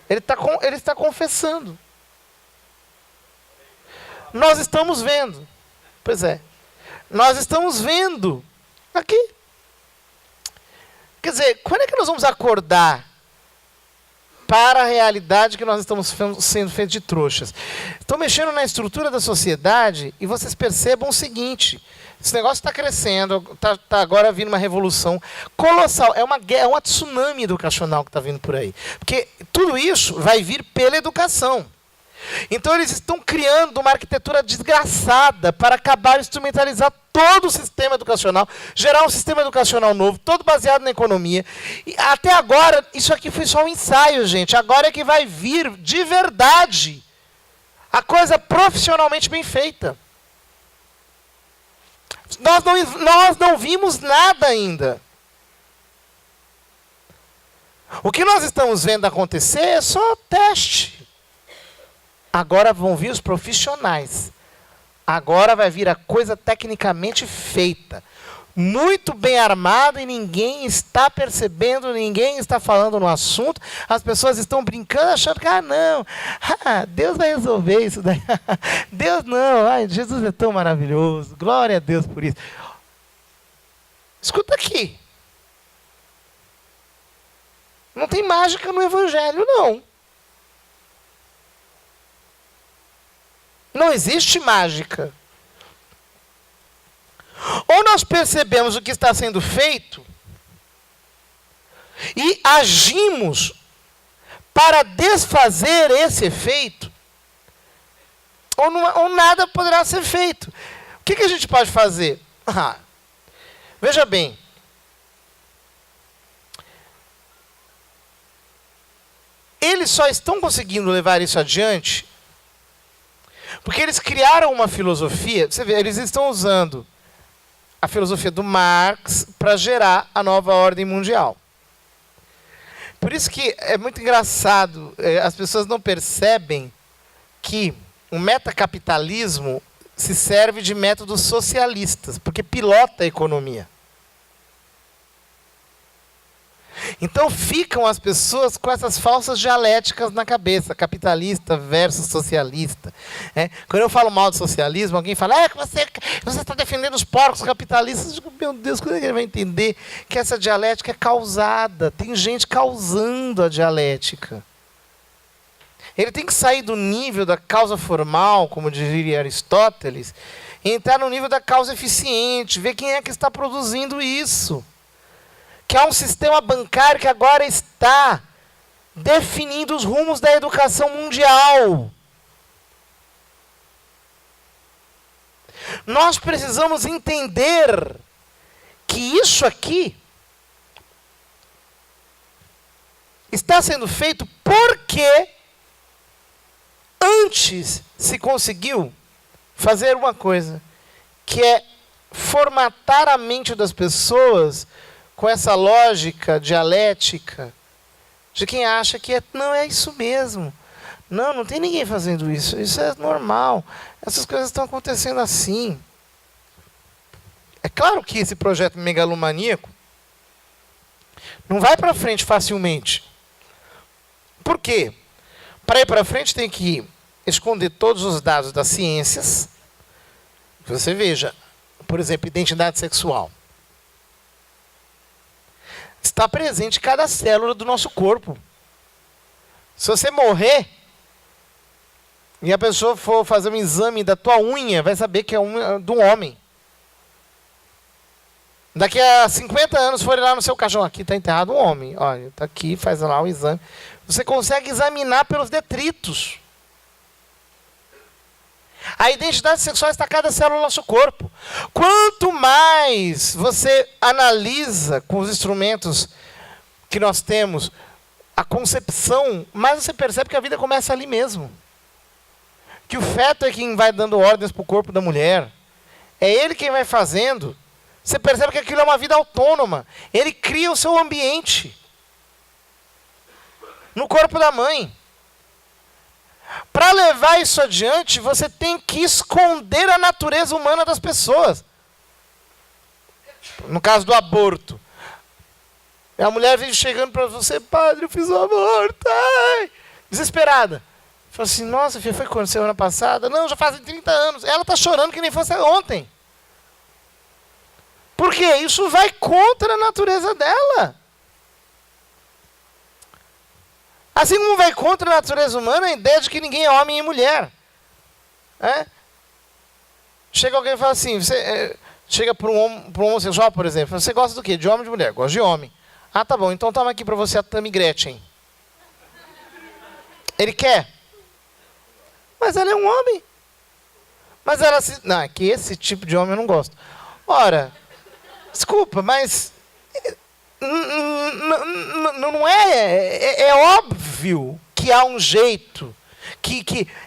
Ele está confessando. Nós estamos vendo. Pois é. Nós estamos vendo aqui. Quer dizer, quando é que nós vamos acordar para a realidade que nós estamos sendo feitos de trouxas? Estão mexendo na estrutura da sociedade e vocês percebam o seguinte: esse negócio está crescendo, está agora vindo uma revolução colossal. É uma tsunami educacional que está vindo por aí. Porque tudo isso vai vir pela educação. Então eles estão criando uma arquitetura desgraçada para acabar de instrumentalizar todo o sistema educacional, gerar um sistema educacional novo, todo baseado na economia. E até agora, isso aqui foi só um ensaio, gente. Agora é que vai vir, de verdade, a coisa profissionalmente bem feita. Nós não vimos nada ainda. O que nós estamos vendo acontecer é só teste. Agora vão vir os profissionais. Agora vai vir a coisa tecnicamente feita. Muito bem armada e ninguém está percebendo, ninguém está falando no assunto. As pessoas estão brincando, achando que, não, Deus vai resolver isso daí. Deus não, Jesus é tão maravilhoso, glória a Deus por isso. Escuta aqui. Não tem mágica no Evangelho, não. Não existe mágica. Ou nós percebemos o que está sendo feito e agimos para desfazer esse efeito, ou nada poderá ser feito. O que a gente pode fazer? Veja bem. Eles só estão conseguindo levar isso adiante porque eles criaram uma filosofia. Você vê, eles estão usando a filosofia do Marx para gerar a nova ordem mundial. Por isso que é muito engraçado, as pessoas não percebem que o metacapitalismo se serve de métodos socialistas, porque pilota a economia. Então ficam as pessoas com essas falsas dialéticas na cabeça, capitalista versus socialista. Quando eu falo mal do socialismo, alguém fala, que você está defendendo os porcos capitalistas. Eu digo, meu Deus, quando é que ele vai entender que essa dialética é causada? Tem gente causando a dialética. Ele tem que sair do nível da causa formal, como diria Aristóteles, e entrar no nível da causa eficiente, ver quem é que está produzindo isso. Que há um sistema bancário que agora está definindo os rumos da educação mundial. Nós precisamos entender que isso aqui está sendo feito porque antes se conseguiu fazer uma coisa, que é formatar a mente das pessoas com essa lógica dialética de quem acha que não é isso mesmo. Não tem ninguém fazendo isso. Isso é normal. Essas coisas estão acontecendo assim. É claro que esse projeto megalomaníaco não vai para frente facilmente. Por quê? Para ir para frente tem que esconder todos os dados das ciências. Você veja, por exemplo, identidade sexual. Está presente em cada célula do nosso corpo. Se você morrer e a pessoa for fazer um exame da tua unha, vai saber que é unha de um homem. Daqui a 50 anos, forem lá no seu caixão, aqui está enterrado um homem. Olha, está aqui, faz lá o exame. Você consegue examinar pelos detritos. A identidade sexual está em cada célula do nosso corpo. Quanto mais você analisa com os instrumentos que nós temos a concepção, mais você percebe que a vida começa ali mesmo. Que o feto é quem vai dando ordens para o corpo da mulher. É ele quem vai fazendo. Você percebe que aquilo é uma vida autônoma. Ele cria o seu ambiente. No corpo da mãe. Para levar isso adiante, você tem que esconder a natureza humana das pessoas. No caso do aborto. A mulher vem chegando para você, padre, eu fiz um aborto. Ai! Desesperada. Fala assim, nossa, filha, foi quando? Semana passada? Não, já fazem 30 anos. Ela está chorando que nem fosse ontem. Por quê? Isso vai contra a natureza dela. Assim como vai contra a natureza humana a ideia de que ninguém é homem e mulher. Chega alguém e fala assim, chega para um homossexual, por exemplo, você gosta do quê? De homem ou de mulher? Gosto de homem. Ah, tá bom, então toma aqui para você a Tammy Gretchen. Ele quer. Mas ela é um homem. Mas ela se... Não, é que esse tipo de homem eu não gosto. Ora, desculpa, mas... Não é... É óbvio que há um jeito.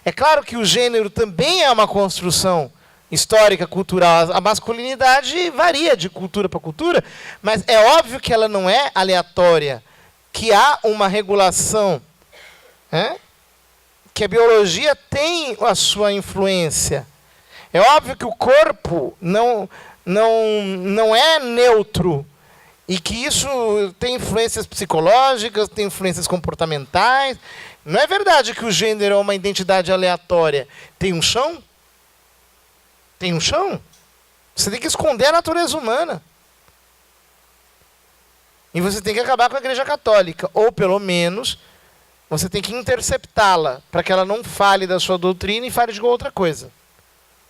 É claro que o gênero também é uma construção histórica, cultural. A masculinidade varia de cultura para cultura, mas é óbvio que ela não é aleatória. Que há uma regulação... que a biologia tem a sua influência. É óbvio que o corpo não é neutro e que isso tem influências psicológicas, tem influências comportamentais. Não é verdade que o gênero é uma identidade aleatória. Tem um chão? Tem um chão? Você tem que esconder a natureza humana. E você tem que acabar com a Igreja Católica, ou pelo menos... Você tem que interceptá-la para que ela não fale da sua doutrina e fale de outra coisa.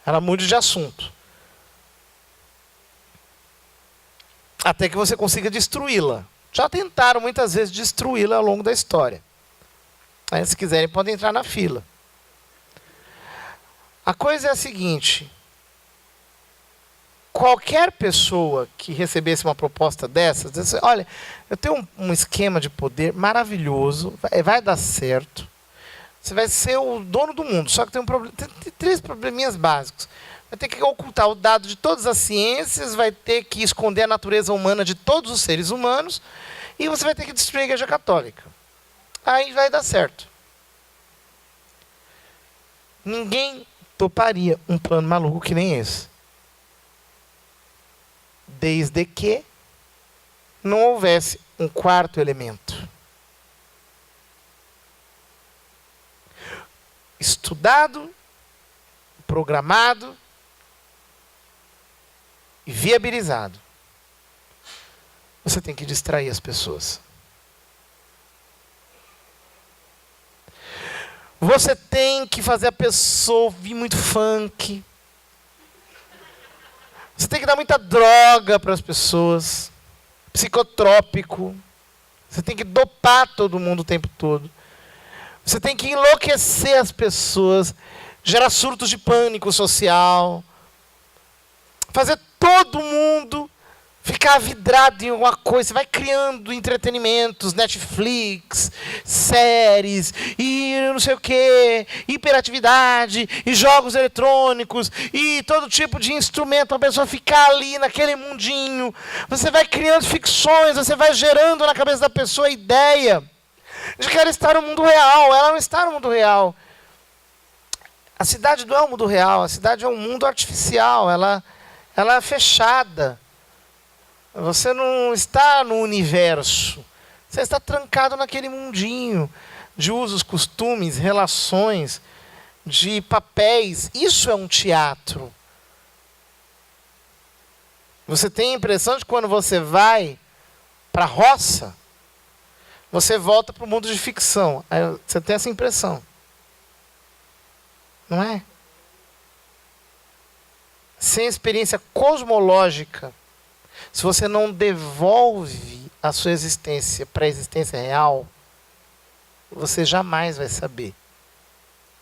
Ela mude de assunto. Até que você consiga destruí-la. Já tentaram muitas vezes destruí-la ao longo da história. Aí, se quiserem, podem entrar na fila. A coisa é a seguinte. Qualquer pessoa que recebesse uma proposta dessas, disse, olha, eu tenho um esquema de poder maravilhoso, vai dar certo. Você vai ser o dono do mundo, só que tem 3 probleminhas básicos. Vai ter que ocultar o dado de todas as ciências, vai ter que esconder a natureza humana de todos os seres humanos, e você vai ter que destruir a Igreja Católica. Aí vai dar certo. Ninguém toparia um plano maluco que nem esse. Desde que não houvesse um quarto elemento. Estudado, programado e viabilizado. Você tem que distrair as pessoas. Você tem que fazer a pessoa ouvir muito funk. Você tem que dar muita droga para as pessoas. Psicotrópico. Você tem que dopar todo mundo o tempo todo. Você tem que enlouquecer as pessoas. Gerar surtos de pânico social. Fazer todo mundo ficar vidrado em alguma coisa. Você vai criando entretenimentos, Netflix, séries, e não sei o quê, hiperatividade, e jogos eletrônicos, e todo tipo de instrumento para a pessoa ficar ali naquele mundinho. Você vai criando ficções, você vai gerando na cabeça da pessoa a ideia de que ela está no mundo real. Ela não está no mundo real. A cidade não é o mundo real, a cidade é um mundo artificial, ela é fechada. Você não está no universo. Você está trancado naquele mundinho de usos, costumes, relações, de papéis. Isso é um teatro. Você tem a impressão de que quando você vai para a roça, você volta para o mundo de ficção. Aí você tem essa impressão. Não é? Sem experiência cosmológica, se você não devolve a sua existência para a existência real, você jamais vai saber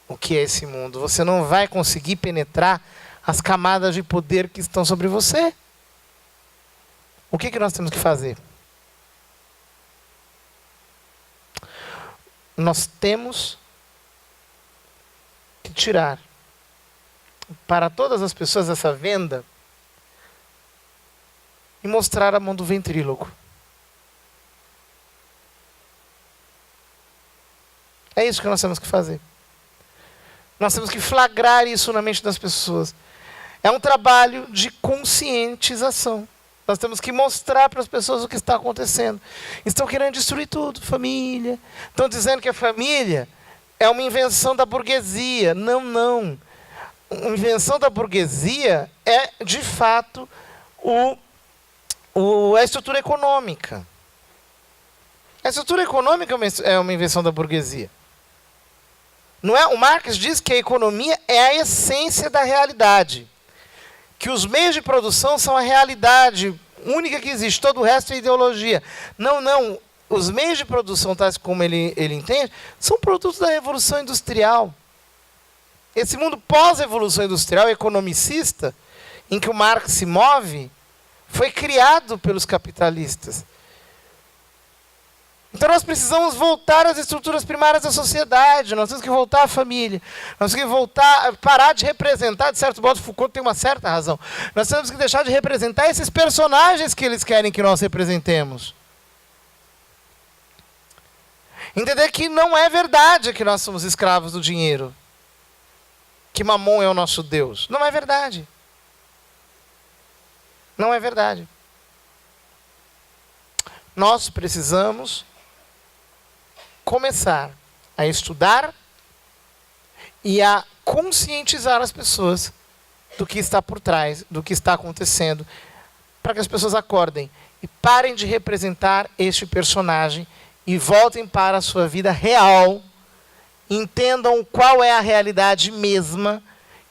o que é esse mundo. Você não vai conseguir penetrar as camadas de poder que estão sobre você. O que nós temos que fazer? Nós temos que tirar para todas as pessoas essa venda e mostrar a mão do ventríloco. É isso que nós temos que fazer. Nós temos que flagrar isso na mente das pessoas. É um trabalho de conscientização. Nós temos que mostrar para as pessoas o que está acontecendo. Estão querendo destruir tudo, família. Estão dizendo que a família é uma invenção da burguesia. Não, não. A invenção da burguesia é, de fato, a estrutura econômica. A estrutura econômica é uma invenção da burguesia. Não é? O Marx diz que a economia é a essência da realidade. Que os meios de produção são a realidade única que existe, todo o resto é ideologia. Não, não. Os meios de produção, tais como ele entende, são produtos da Revolução Industrial. Esse mundo pós-Revolução Industrial, economicista, em que o Marx se move, foi criado pelos capitalistas. Então nós precisamos voltar às estruturas primárias da sociedade, nós temos que voltar à família, nós temos que voltar, parar de representar, de certo modo Foucault tem uma certa razão, nós temos que deixar de representar esses personagens que eles querem que nós representemos. Entender que não é verdade que nós somos escravos do dinheiro, que Mamon é o nosso Deus. Não é verdade. Não é verdade. Nós precisamos começar a estudar e a conscientizar as pessoas do que está por trás, do que está acontecendo, para que as pessoas acordem e parem de representar este personagem e voltem para a sua vida real, entendam qual é a realidade mesma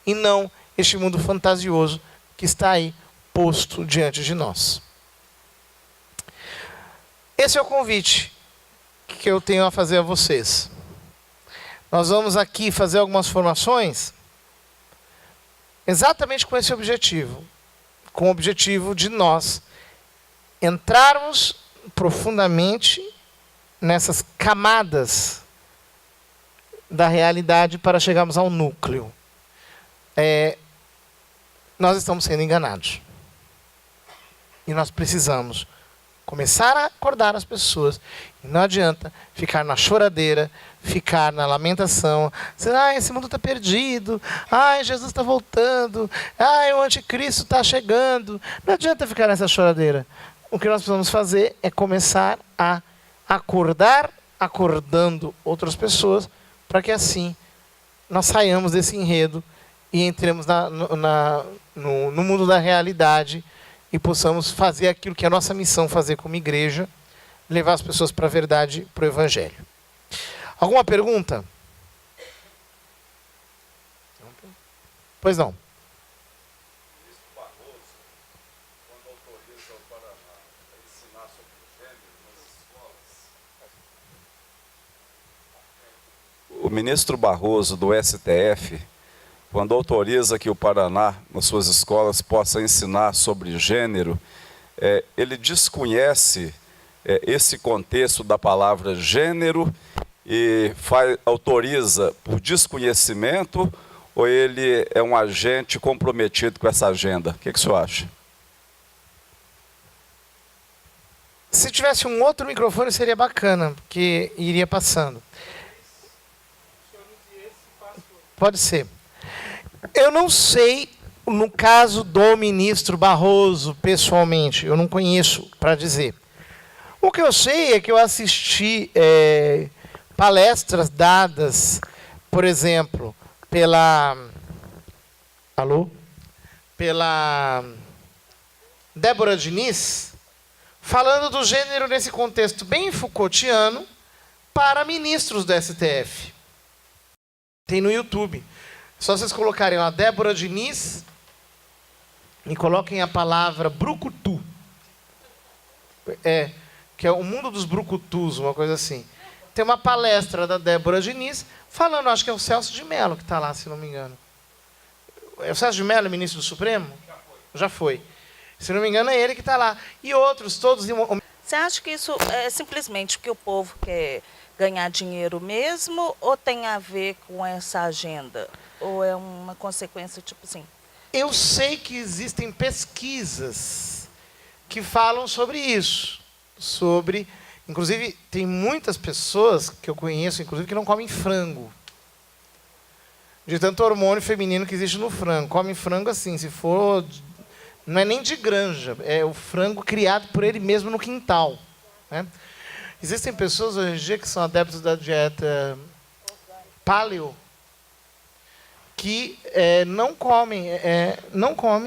e não este mundo fantasioso que está aí posto diante de nós. Esse é o convite que eu tenho a fazer a vocês. Nós vamos aqui fazer algumas formações exatamente com esse objetivo. Com o objetivo de nós entrarmos profundamente nessas camadas da realidade para chegarmos ao núcleo. Nós estamos sendo enganados. E nós precisamos começar a acordar as pessoas. E não adianta ficar na choradeira, ficar na lamentação, dizer, esse mundo está perdido, Jesus está voltando, o anticristo está chegando. Não adianta ficar nessa choradeira. O que nós precisamos fazer é começar a acordar, acordando outras pessoas, para que assim nós saiamos desse enredo e entremos no mundo da realidade e possamos fazer aquilo que é a nossa missão fazer como igreja, levar as pessoas para a verdade, para o Evangelho. Alguma pergunta? Pois não. O ministro Barroso, do STF, quando autoriza que o Paraná, nas suas escolas, possa ensinar sobre gênero, ele desconhece esse contexto da palavra gênero e autoriza por desconhecimento, ou ele é um agente comprometido com essa agenda? O que o senhor acha? Se tivesse um outro microfone seria bacana, porque iria passando. Pode ser. Eu não sei, no caso do ministro Barroso, pessoalmente, eu não conheço para dizer. O que eu sei é que eu assisti palestras dadas, por exemplo, pela Débora Diniz, falando do gênero nesse contexto bem Foucaultiano para ministros do STF. Tem no YouTube. Só vocês colocarem lá Débora Diniz e coloquem a palavra brucutu. que é o mundo dos brucutus, uma coisa assim. Tem uma palestra da Débora Diniz falando, acho que é o Celso de Mello que está lá, se não me engano. É o Celso de Mello, ministro do Supremo? Já foi. Se não me engano, é ele que está lá. E outros, todos... Você acha que isso é simplesmente porque o povo quer ganhar dinheiro mesmo, ou tem a ver com essa agenda? Ou é uma consequência, tipo assim? Eu sei que existem pesquisas que falam sobre isso. Inclusive, tem muitas pessoas que eu conheço, inclusive, que não comem frango. De tanto hormônio feminino que existe no frango. Comem frango assim, se for... Não é nem de granja, é o frango criado por ele mesmo no quintal. Né? Existem pessoas hoje em dia que são adeptos da dieta paleo, que não comem,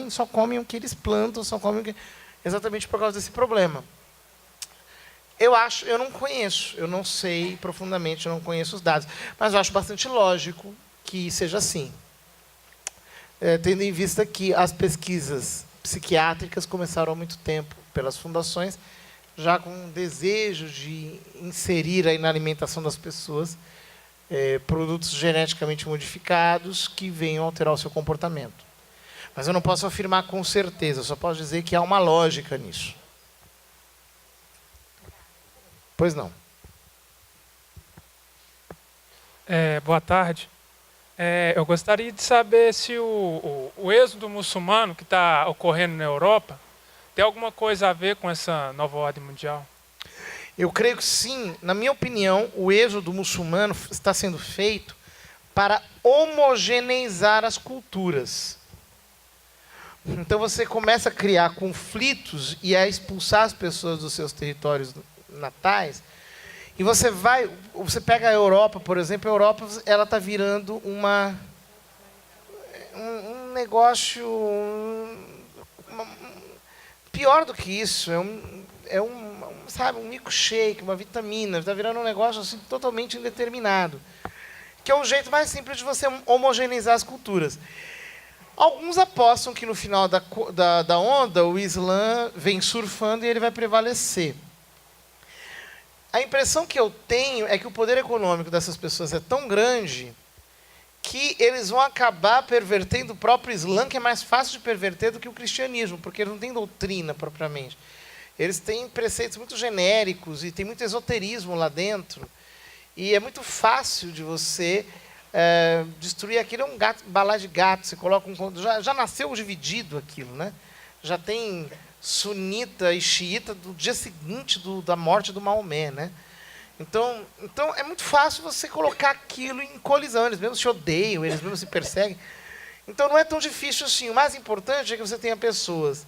só comem o que eles plantam, só comem o que... Exatamente por causa desse problema. Eu não conheço, eu não sei profundamente, eu não conheço os dados, mas eu acho bastante lógico que seja assim. Tendo em vista que as pesquisas psiquiátricas começaram há muito tempo pelas fundações, já com um desejo de inserir aí na alimentação das pessoas produtos geneticamente modificados que venham alterar o seu comportamento. Mas eu não posso afirmar com certeza, eu só posso dizer que há uma lógica nisso. Pois não. Boa tarde. Eu gostaria de saber se o êxodo muçulmano que está ocorrendo na Europa tem alguma coisa a ver com essa nova ordem mundial. Eu creio que sim. Na minha opinião, o êxodo muçulmano está sendo feito para homogeneizar as culturas. Então você começa a criar conflitos e a expulsar as pessoas dos seus territórios natais. E você pega a Europa, por exemplo, a Europa ela está virando um negócio pior do que isso, sabe, um milkshake, uma vitamina, está virando um negócio assim, totalmente indeterminado, que é o jeito mais simples de você homogeneizar as culturas. Alguns apostam que no final da onda o Islã vem surfando e ele vai prevalecer. A impressão que eu tenho é que o poder econômico dessas pessoas é tão grande que eles vão acabar pervertendo o próprio Islã, que é mais fácil de perverter do que o cristianismo, porque eles não têm doutrina propriamente. Eles têm preceitos muito genéricos e tem muito esoterismo lá dentro. E é muito fácil de você destruir aquilo. É um balai de gato, você coloca já nasceu dividido aquilo, né? Já tem sunita e xiita do dia seguinte da morte do Maomé, né? Então é muito fácil você colocar aquilo em colisão. Eles mesmos se odeiam, eles mesmos se perseguem. Então não é tão difícil assim. O mais importante é que você tenha pessoas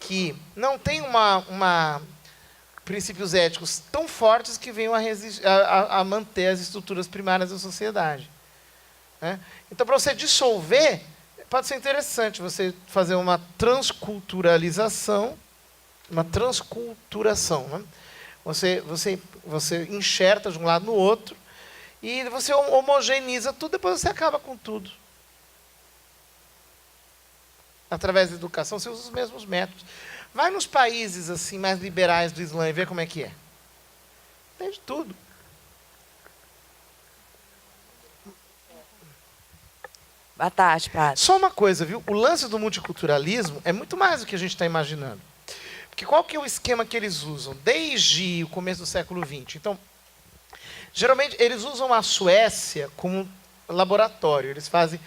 que não têm princípios éticos tão fortes que venham a manter as estruturas primárias da sociedade. Né? Então, para você dissolver, pode ser interessante você fazer uma transculturalização, uma transculturação. Né? Você enxerta de um lado no outro e você homogeneiza tudo, depois você acaba com tudo. Através da educação, você usa os mesmos métodos. Vai nos países assim mais liberais do Islã e vê como é que é. Tem de tudo. Boa tarde, padre. Só uma coisa, viu? O lance do multiculturalismo é muito mais do que a gente está imaginando. Porque qual que é o esquema que eles usam? Desde o começo do século XX. Então, geralmente, eles usam a Suécia como laboratório. Eles fazem...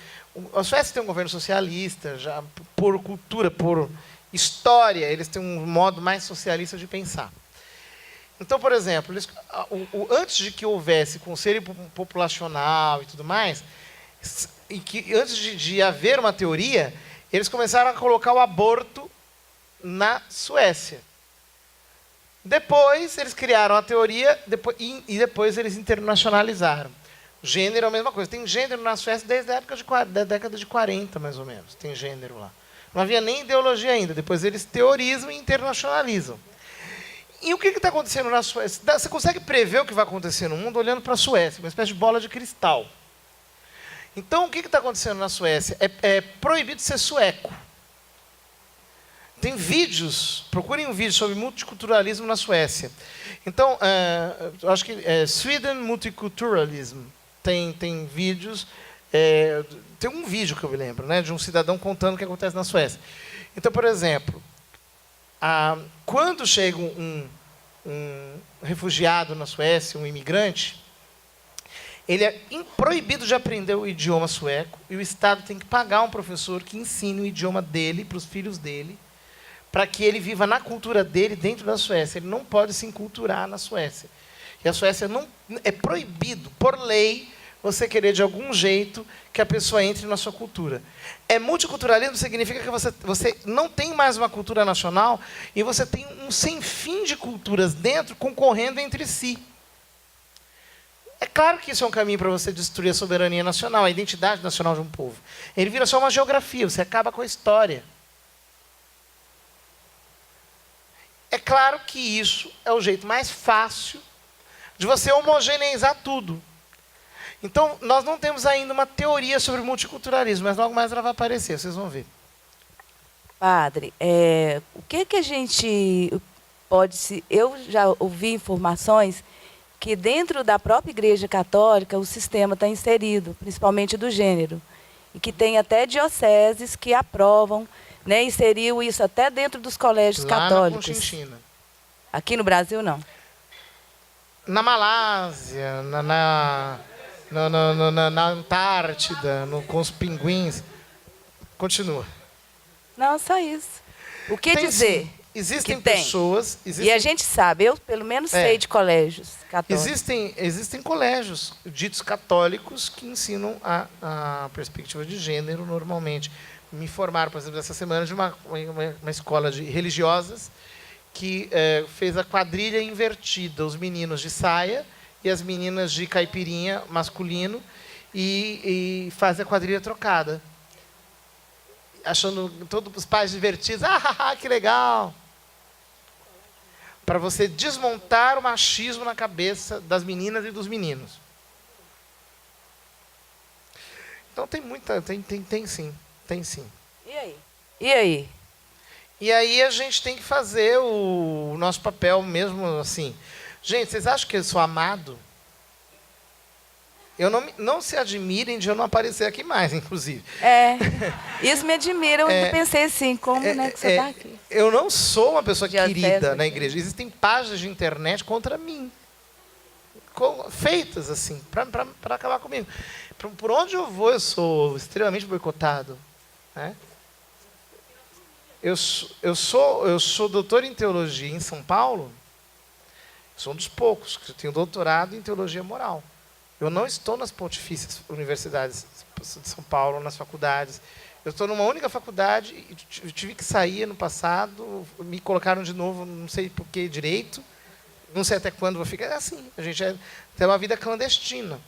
A Suécia tem um governo socialista, já por cultura, por história, eles têm um modo mais socialista de pensar. Então, por exemplo, antes de que houvesse conselho populacional e tudo mais, e que antes de haver uma teoria, eles começaram a colocar o aborto na Suécia. Depois, eles criaram a teoria e depois eles internacionalizaram. Gênero é a mesma coisa. Tem gênero na Suécia desde a da década de 40, mais ou menos. Tem gênero lá. Não havia nem ideologia ainda. Depois eles teorizam e internacionalizam. E o que está acontecendo na Suécia? Você consegue prever o que vai acontecer no mundo olhando para a Suécia, uma espécie de bola de cristal. Então, o que está acontecendo na Suécia? É proibido ser sueco. Tem vídeos, procurem um vídeo sobre multiculturalismo na Suécia. Então, eu acho que Sweden Multiculturalism tem vídeos. Tem um vídeo que eu me lembro, né, de um cidadão contando o que acontece na Suécia. Então, por exemplo, quando chega um refugiado na Suécia, um imigrante, ele é proibido de aprender o idioma sueco e o Estado tem que pagar um professor que ensine o idioma dele para os filhos dele, para que ele viva na cultura dele dentro da Suécia. Ele não pode se enculturar na Suécia. E a Suécia não é proibido, por lei, você querer de algum jeito que a pessoa entre na sua cultura. Multiculturalismo significa que você não tem mais uma cultura nacional e você tem um sem fim de culturas dentro concorrendo entre si. É claro que isso é um caminho para você destruir a soberania nacional, a identidade nacional de um povo. Ele vira só uma geografia, você acaba com a história. É claro que isso é o jeito mais fácil de você homogeneizar tudo. Então, nós não temos ainda uma teoria sobre multiculturalismo, mas logo mais ela vai aparecer, vocês vão ver. Padre, o que a gente pode... Eu já ouvi informações que dentro da própria Igreja Católica o sistema está inserido, principalmente do gênero, e que tem até dioceses que aprovam, né, inseriu isso até dentro dos colégios católicos. Na Conchinchina. Aqui no Brasil, não? Na Malásia, na Antártida, com os pinguins. Continua. Não, só isso. O que Tem, dizer? sim. Existem que tem. pessoas... E a gente sabe, eu pelo menos sei de colégios católicos. Existem colégios ditos católicos que ensinam a perspectiva de gênero normalmente. Me informaram, por exemplo, essa semana de uma escola de religiosas que fez a quadrilha invertida, os meninos de saia e as meninas de caipirinha masculino, e faz a quadrilha trocada. Achando todos os pais divertidos, que legal! Para você desmontar o machismo na cabeça das meninas e dos meninos. Então tem muita, tem sim. E aí? E aí? E aí a gente tem que fazer o nosso papel mesmo assim. Gente, vocês acham que eu sou amado? Não se admirem de eu não aparecer aqui mais, inclusive. Isso me admira. Eu pensei assim, como que você está aqui? Eu não sou uma pessoa De querida acesso, na igreja. Existem páginas de internet contra mim. Feitas assim, para acabar comigo. Por onde eu vou, eu sou extremamente boicotado. Né? Eu sou doutor em teologia em São Paulo. Sou um dos poucos que tenho doutorado em teologia moral. Eu não estou nas pontifícias universidades de São Paulo, nas faculdades. Eu estou numa única faculdade e tive que sair no passado, me colocaram de novo, não sei por que direito, não sei até quando vou ficar. É assim, a gente tem uma vida clandestina.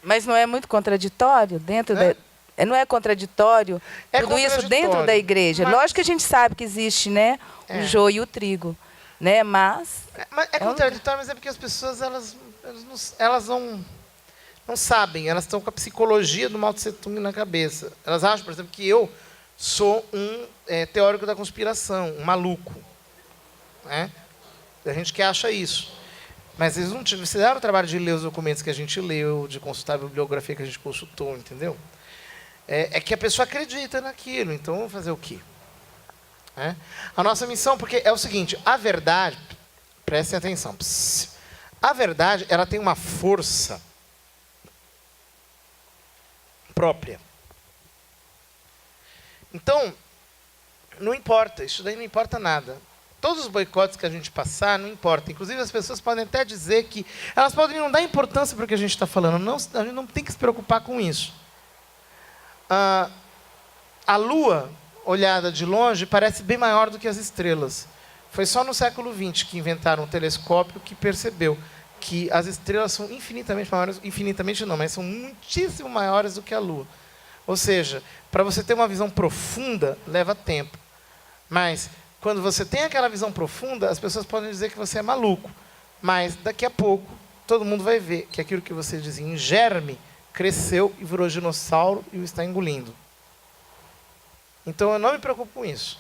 Mas não é muito contraditório dentro da... Não é contraditório tudo isso dentro da igreja? Lógico que a gente sabe que existe, né, o joio e o trigo, né, mas é contraditório, mas é porque as pessoas elas não sabem, elas estão com a psicologia do Mao Tse Tung na cabeça. Elas acham, por exemplo, que eu sou um teórico da conspiração, um maluco. Né? A gente que acha isso. Mas eles não fizeram o trabalho de ler os documentos que a gente leu, de consultar a bibliografia que a gente consultou, entendeu? É que a pessoa acredita naquilo, então vamos fazer o quê? A nossa missão, porque é o seguinte, a verdade, prestem atenção, a verdade ela tem uma força própria. Então, não importa, isso daí não importa nada. Todos os boicotes que a gente passar, não importa. Inclusive, as pessoas podem até dizer que... Elas podem não dar importância para o que a gente está falando. Não, a gente não tem que se preocupar com isso. A Lua, olhada de longe, parece bem maior do que as estrelas. Foi só no século XX que inventaram um telescópio que percebeu que as estrelas são infinitamente maiores, infinitamente não, mas são muitíssimo maiores do que a Lua. Ou seja, para você ter uma visão profunda, leva tempo. Mas, quando você tem aquela visão profunda, as pessoas podem dizer que você é maluco. Mas, daqui a pouco, todo mundo vai ver que aquilo que você dizia em germe cresceu e virou dinossauro e o está engolindo. Então eu não me preocupo com isso.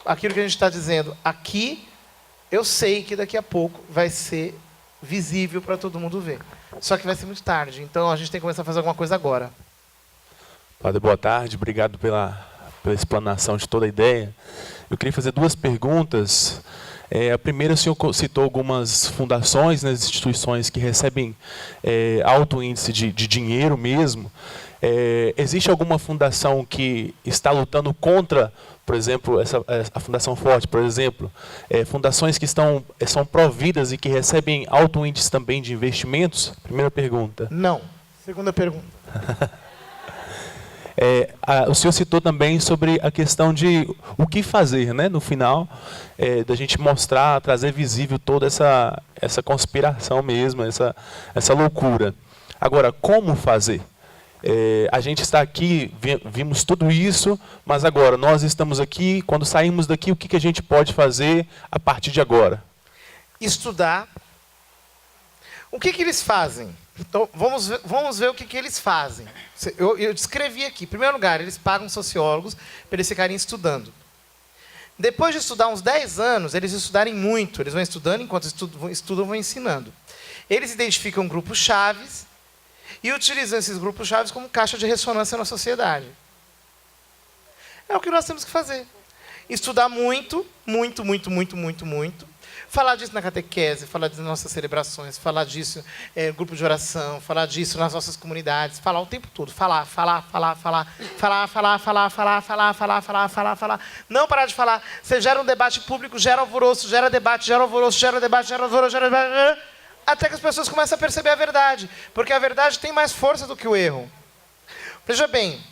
Aquilo que a gente está dizendo aqui, eu sei que daqui a pouco vai ser visível para todo mundo ver. Só que vai ser muito tarde, então a gente tem que começar a fazer alguma coisa agora. Padre, boa tarde, obrigado pela explanação de toda a ideia. Eu queria fazer 2 perguntas. A primeira, o senhor citou algumas fundações, né, instituições que recebem alto índice de dinheiro mesmo. Existe alguma fundação que está lutando contra, por exemplo, a Fundação Forte, por exemplo, fundações que são providas e que recebem alto índice também de investimentos? Primeira pergunta. Não. Segunda pergunta. O senhor citou também sobre a questão de o que fazer, né, no final, da gente mostrar, trazer visível toda essa conspiração mesmo, essa loucura. Agora, como fazer? A gente está aqui, vimos tudo isso, mas agora nós estamos aqui, quando saímos daqui, o que a gente pode fazer a partir de agora? Estudar. O que eles fazem? Então, vamos ver o que eles fazem. Eu descrevi aqui. Em primeiro lugar, eles pagam sociólogos para eles ficarem estudando. Depois de estudar uns 10 anos, eles estudarem muito. Eles vão estudando, enquanto estudam, vão ensinando. Eles identificam grupos chaves e utilizam esses grupos chaves como caixa de ressonância na sociedade. É o que nós temos que fazer. Estudar muito, muito, muito, muito, muito, muito. Falar disso na catequese, falar disso nas nossas celebrações, falar disso no grupo de oração, falar disso nas nossas comunidades, falar o tempo todo, falar. Não parar de falar. Você gera um debate público, gera alvoroço, gera debate, gera alvoroço, gera debate, gera alvoroço, gera debate, até que as pessoas começam a perceber a verdade, porque a verdade tem mais força do que o erro. Veja bem,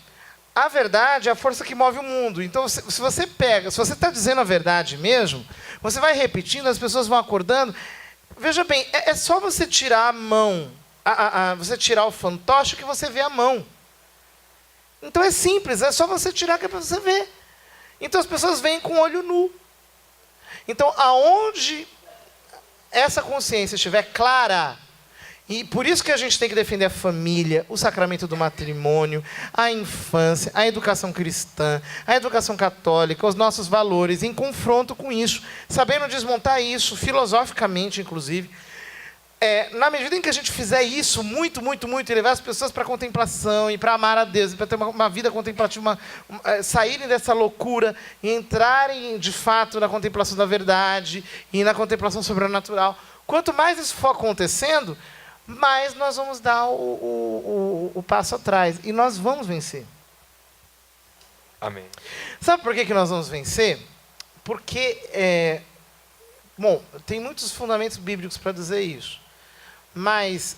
a verdade é a força que move o mundo. Então, se você está dizendo a verdade mesmo, você vai repetindo, as pessoas vão acordando. Veja bem, é só você tirar a mão, você tirar o fantoche que você vê a mão. Então é simples, é só você tirar que é para você ver. Então as pessoas vêm com o olho nu. Então, aonde essa consciência estiver clara, e por isso que a gente tem que defender a família, o sacramento do matrimônio, a infância, a educação cristã, a educação católica, os nossos valores, em confronto com isso, sabendo desmontar isso, filosoficamente, inclusive. Na medida em que a gente fizer isso muito, muito, muito, e levar as pessoas para a contemplação, e para amar a Deus, e para ter uma vida contemplativa, saírem dessa loucura e entrarem, de fato, na contemplação da verdade e na contemplação sobrenatural, quanto mais isso for acontecendo, mais nós vamos dar o passo atrás. E nós vamos vencer. Amém. Sabe por que nós vamos vencer? Porque, tem muitos fundamentos bíblicos para dizer isso. Mas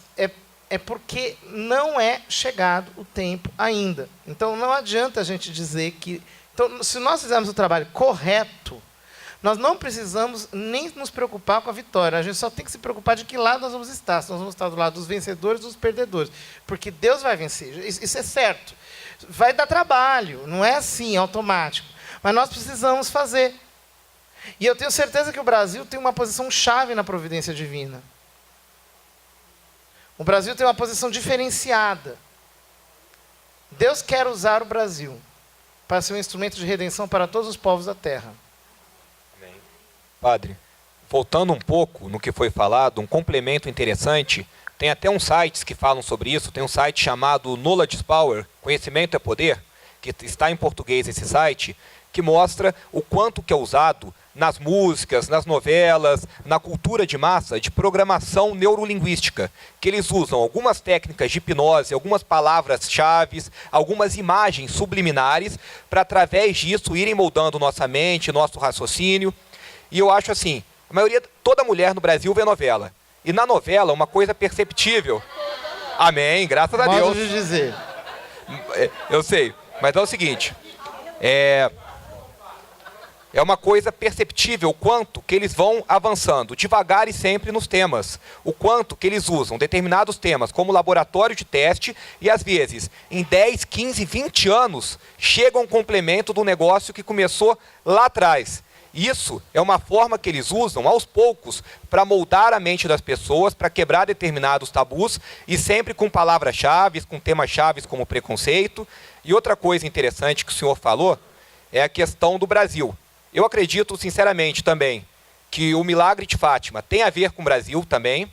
é porque não é chegado o tempo ainda. Então, não adianta a gente dizer que... Então, se nós fizermos o trabalho correto, nós não precisamos nem nos preocupar com a vitória. A gente só tem que se preocupar de que lado nós vamos estar. Se nós vamos estar do lado dos vencedores ou dos perdedores. Porque Deus vai vencer. Isso é certo. Vai dar trabalho. Não é assim, automático. Mas nós precisamos fazer. E eu tenho certeza que o Brasil tem uma posição chave na providência divina. O Brasil tem uma posição diferenciada. Deus quer usar o Brasil para ser um instrumento de redenção para todos os povos da terra. Padre, voltando um pouco no que foi falado, um complemento interessante, tem até uns sites que falam sobre isso, tem um site chamado Knowledge Power, Conhecimento é Poder, que está em português esse site, que mostra o quanto que é usado nas músicas, nas novelas, na cultura de massa, de programação neurolinguística, que eles usam algumas técnicas de hipnose, algumas palavras-chave, algumas imagens subliminares, para através disso irem moldando nossa mente, nosso raciocínio. E eu acho assim, toda mulher no Brasil vê novela. E na novela, uma coisa perceptível. Amém, graças a Deus. Modo de dizer. Eu sei, mas é o seguinte, é uma coisa perceptível o quanto que eles vão avançando devagar e sempre nos temas. O quanto que eles usam determinados temas como laboratório de teste e, às vezes, em 10, 15, 20 anos, chega um complemento do negócio que começou lá atrás. Isso é uma forma que eles usam, aos poucos, para moldar a mente das pessoas, para quebrar determinados tabus, e sempre com palavras-chave, com temas-chave como preconceito. E outra coisa interessante que o senhor falou, é a questão do Brasil. Eu acredito, sinceramente, também, que o milagre de Fátima tem a ver com o Brasil também,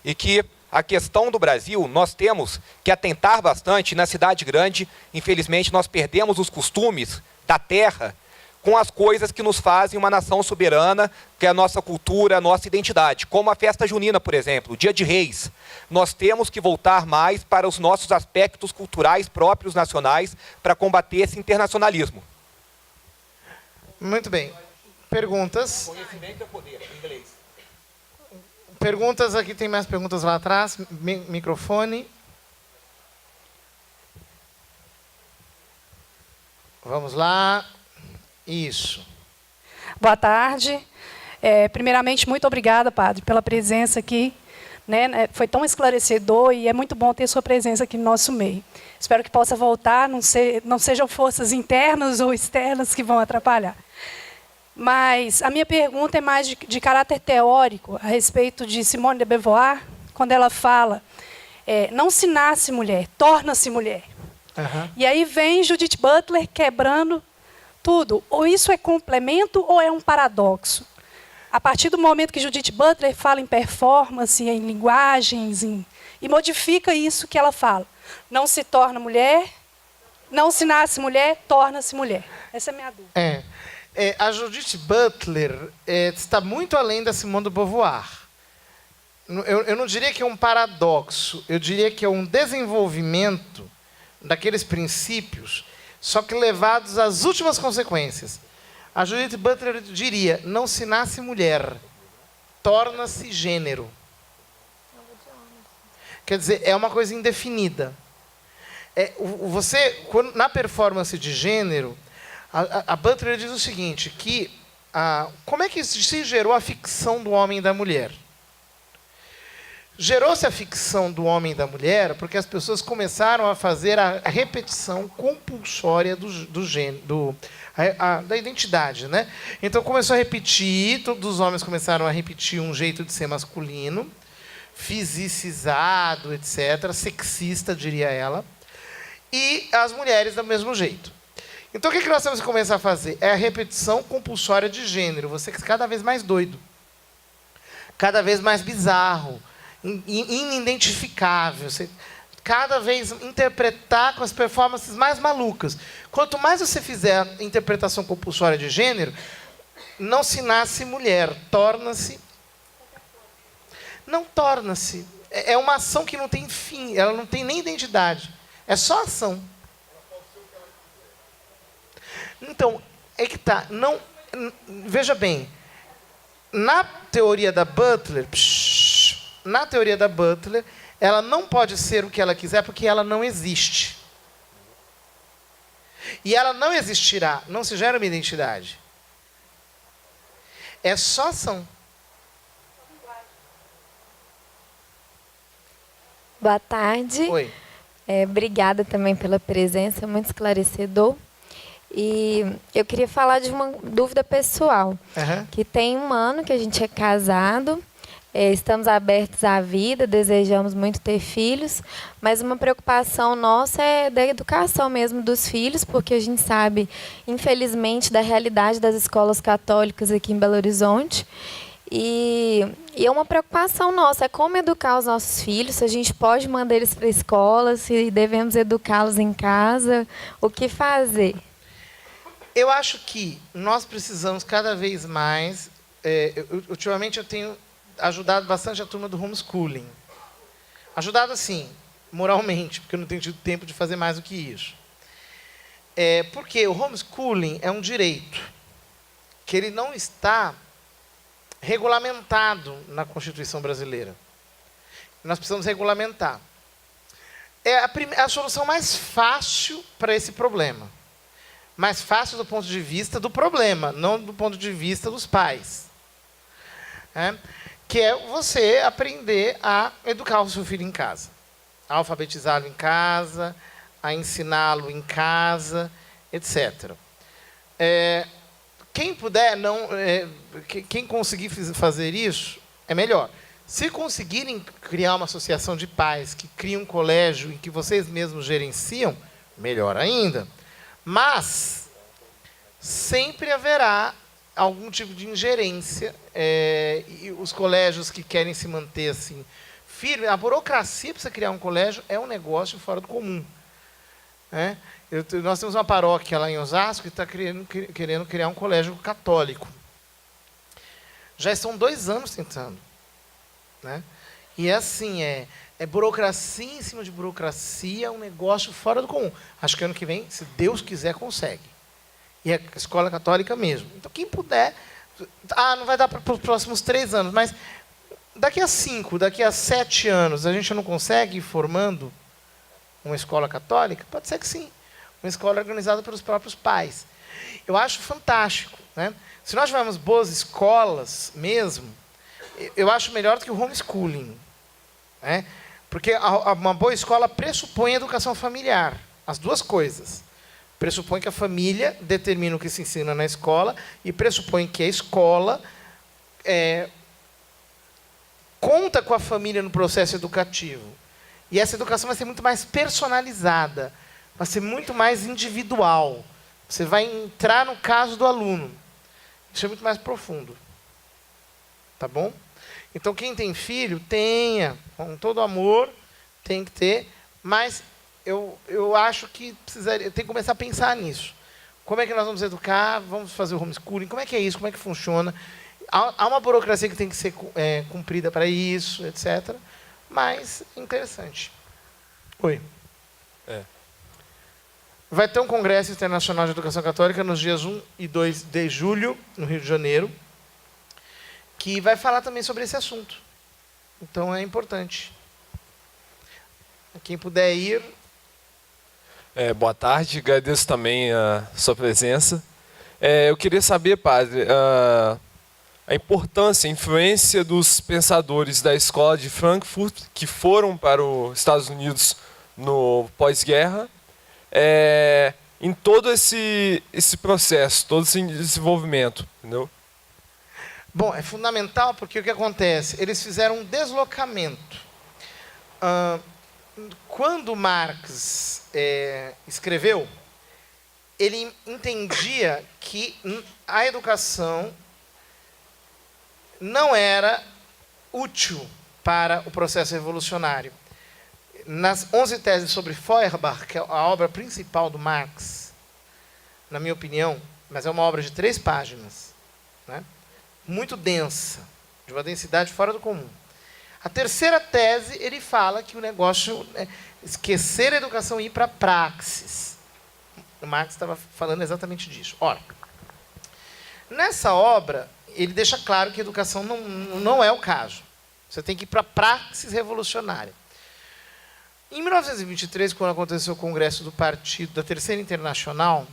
e que a questão do Brasil, nós temos que atentar bastante. Na cidade grande, infelizmente, nós perdemos os costumes da terra com as coisas que nos fazem uma nação soberana, que é a nossa cultura, a nossa identidade, como a festa junina, por exemplo, o Dia de Reis. Nós temos que voltar mais para os nossos aspectos culturais próprios nacionais para combater esse internacionalismo. Muito bem. Perguntas? Conhecimento é poder, em inglês. Perguntas, aqui tem mais perguntas lá atrás. Microfone. Vamos lá. Isso. Boa tarde. Primeiramente, muito obrigada, padre, pela presença aqui. Né? Foi tão esclarecedor e é muito bom ter sua presença aqui no nosso meio. Espero que possa voltar, não sejam forças internas ou externas que vão atrapalhar. Mas a minha pergunta é mais de caráter teórico, a respeito de Simone de Beauvoir, quando ela fala, não se nasce mulher, torna-se mulher. Uhum. E aí vem Judith Butler quebrando tudo. Ou isso é complemento ou é um paradoxo? A partir do momento que Judith Butler fala em performance, em linguagens, e modifica isso que ela fala. Não se torna mulher, não se nasce mulher, torna-se mulher. Essa é a minha dúvida. A Judith Butler está muito além da Simone de Beauvoir. Eu não diria que é um paradoxo, eu diria que é um desenvolvimento daqueles princípios, só que levados às últimas consequências. A Judith Butler diria, não se nasce mulher, torna-se gênero. Quer dizer, é uma coisa indefinida. Na performance de gênero, a Butler diz o seguinte, que como é que se gerou a ficção do homem e da mulher? Gerou-se a ficção do homem e da mulher porque as pessoas começaram a fazer a repetição compulsória da identidade, né? Então começou a repetir, todos os homens começaram a repetir um jeito de ser masculino, fisicizado, etc., sexista, diria ela, e as mulheres do mesmo jeito. Então o que nós temos que começar a fazer? É a repetição compulsória de gênero, você cada vez mais doido, cada vez mais bizarro, inidentificável, você cada vez interpretar com as performances mais malucas. Quanto mais você fizer a interpretação compulsória de gênero, não se nasce mulher, torna-se... Não torna-se. É uma ação que não tem fim, ela não tem nem identidade. É só ação. Então, é que tá. Não, veja bem, na teoria da Butler, ela não pode ser o que ela quiser porque ela não existe. E ela não existirá, não se gera uma identidade. É só ação. Boa tarde. Oi. Obrigada também pela presença, muito esclarecedor. E eu queria falar de uma dúvida pessoal. Que tem 1 ano que a gente é casado, estamos abertos à vida, desejamos muito ter filhos, mas uma preocupação nossa é da educação mesmo dos filhos, porque a gente sabe, infelizmente, da realidade das escolas católicas aqui em Belo Horizonte. E é uma preocupação nossa, é como educar os nossos filhos, se a gente pode mandar eles para a escola, se devemos educá-los em casa, o que fazer? Eu acho que nós precisamos cada vez mais... ultimamente eu tenho ajudado bastante a turma do homeschooling. Ajudado, assim, moralmente, porque eu não tenho tido tempo de fazer mais do que isso. Porque o homeschooling é um direito que ele não está regulamentado na Constituição brasileira. Nós precisamos regulamentar. É a solução mais fácil para esse problema. Mais fácil do ponto de vista do problema, não do ponto de vista dos pais. Que é você aprender a educar o seu filho em casa. A alfabetizá-lo em casa, a ensiná-lo em casa, etc. Quem puder, quem conseguir fazer isso, é melhor. Se conseguirem criar uma associação de pais que cria um colégio em que vocês mesmos gerenciam, melhor ainda. Mas sempre haverá algum tipo de ingerência. E os colégios que querem se manter assim, firme, a burocracia para você criar um colégio é um negócio fora do comum. Nós temos uma paróquia lá em Osasco que está querendo criar um colégio católico. Já estão 2 anos tentando. Né? E assim, é burocracia em cima de burocracia, é um negócio fora do comum. Acho que ano que vem, se Deus quiser, consegue. E é escola católica mesmo. Então, quem puder... não vai dar para os próximos 3 anos, mas daqui a 5, daqui a 7 anos, a gente não consegue ir formando uma escola católica? Pode ser que sim. Uma escola organizada pelos próprios pais. Eu acho fantástico. Né? Se nós tivermos boas escolas mesmo, eu acho melhor do que o homeschooling. Né? Porque uma boa escola pressupõe a educação familiar. As duas coisas. Pressupõe que a família determina o que se ensina na escola e pressupõe que a escola conta com a família no processo educativo. E essa educação vai ser muito mais personalizada, vai ser muito mais individual. Você vai entrar no caso do aluno. Isso é muito mais profundo. Tá bom? Então, quem tem filho, tenha, com todo amor, tem que ter, mas eu acho que tem que começar a pensar nisso. Como é que nós vamos educar? Vamos fazer o homeschooling? Como é que é isso? Como é que funciona? Há uma burocracia que tem que ser cumprida para isso, etc. Mas é interessante. Oi. Vai ter um Congresso Internacional de Educação Católica nos dias 1 e 2 de julho, no Rio de Janeiro, que vai falar também sobre esse assunto. Então, é importante. Quem puder ir... Boa tarde, agradeço também a sua presença. Eu queria saber, padre, a importância, a influência dos pensadores da escola de Frankfurt que foram para os Estados Unidos no pós-guerra, em todo esse processo, todo esse desenvolvimento, entendeu? Bom, é fundamental porque o que acontece? Eles fizeram um deslocamento. Quando Marx escreveu, ele entendia que a educação não era útil para o processo revolucionário. Nas 11 teses sobre Feuerbach, que é a obra principal do Marx, na minha opinião, mas é uma obra de 3 páginas, né? Muito densa, de uma densidade fora do comum. A terceira tese, ele fala que o negócio é esquecer a educação e ir para a praxis. O Marx estava falando exatamente disso. Ora, nessa obra, ele deixa claro que a educação não é o caso. Você tem que ir para a praxis revolucionária. Em 1923, quando aconteceu o Congresso do Partido da Terceira Internacional,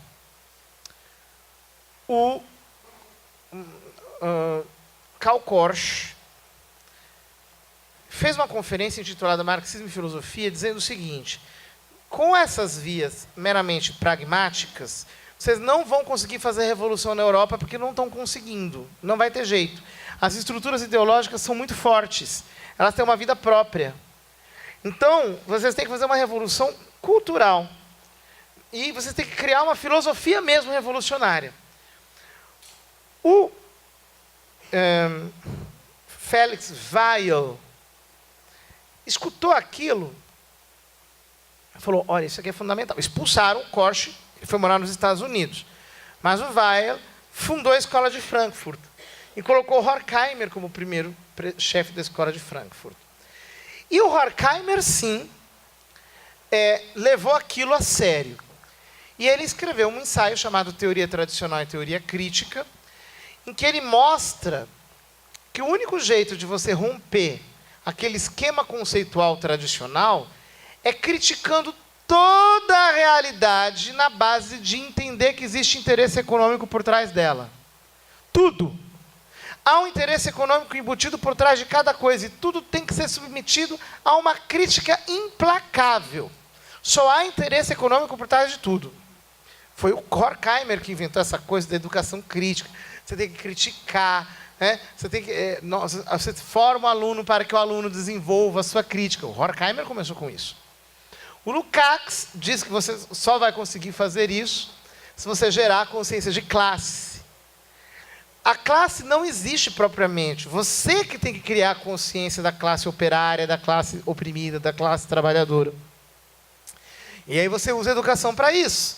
o Karl Korsch fez uma conferência intitulada Marxismo e Filosofia, dizendo o seguinte: com essas vias meramente pragmáticas, vocês não vão conseguir fazer revolução na Europa porque não estão conseguindo, não vai ter jeito. As estruturas ideológicas são muito fortes, elas têm uma vida própria. Então, vocês têm que fazer uma revolução cultural. E vocês têm que criar uma filosofia mesmo revolucionária. O Felix Weil escutou aquilo e falou: olha, isso aqui é fundamental. Expulsaram o Korsch, ele foi morar nos Estados Unidos. Mas o Weil fundou a escola de Frankfurt e colocou Horkheimer como primeiro chefe da escola de Frankfurt. E o Horkheimer, sim, levou aquilo a sério. E ele escreveu um ensaio chamado Teoria Tradicional e Teoria Crítica, em que ele mostra que o único jeito de você romper aquele esquema conceitual tradicional é criticando toda a realidade na base de entender que existe interesse econômico por trás dela. Tudo. Há um interesse econômico embutido por trás de cada coisa e tudo tem que ser submetido a uma crítica implacável. Só há interesse econômico por trás de tudo. Foi o Horkheimer que inventou essa coisa da educação crítica. Você tem que criticar, né? Você forma o aluno para que o aluno desenvolva a sua crítica. O Horkheimer começou com isso. O Lukács diz que você só vai conseguir fazer isso se você gerar a consciência de classe. A classe não existe propriamente. Você que tem que criar a consciência da classe operária, da classe oprimida, da classe trabalhadora. E aí você usa a educação para isso.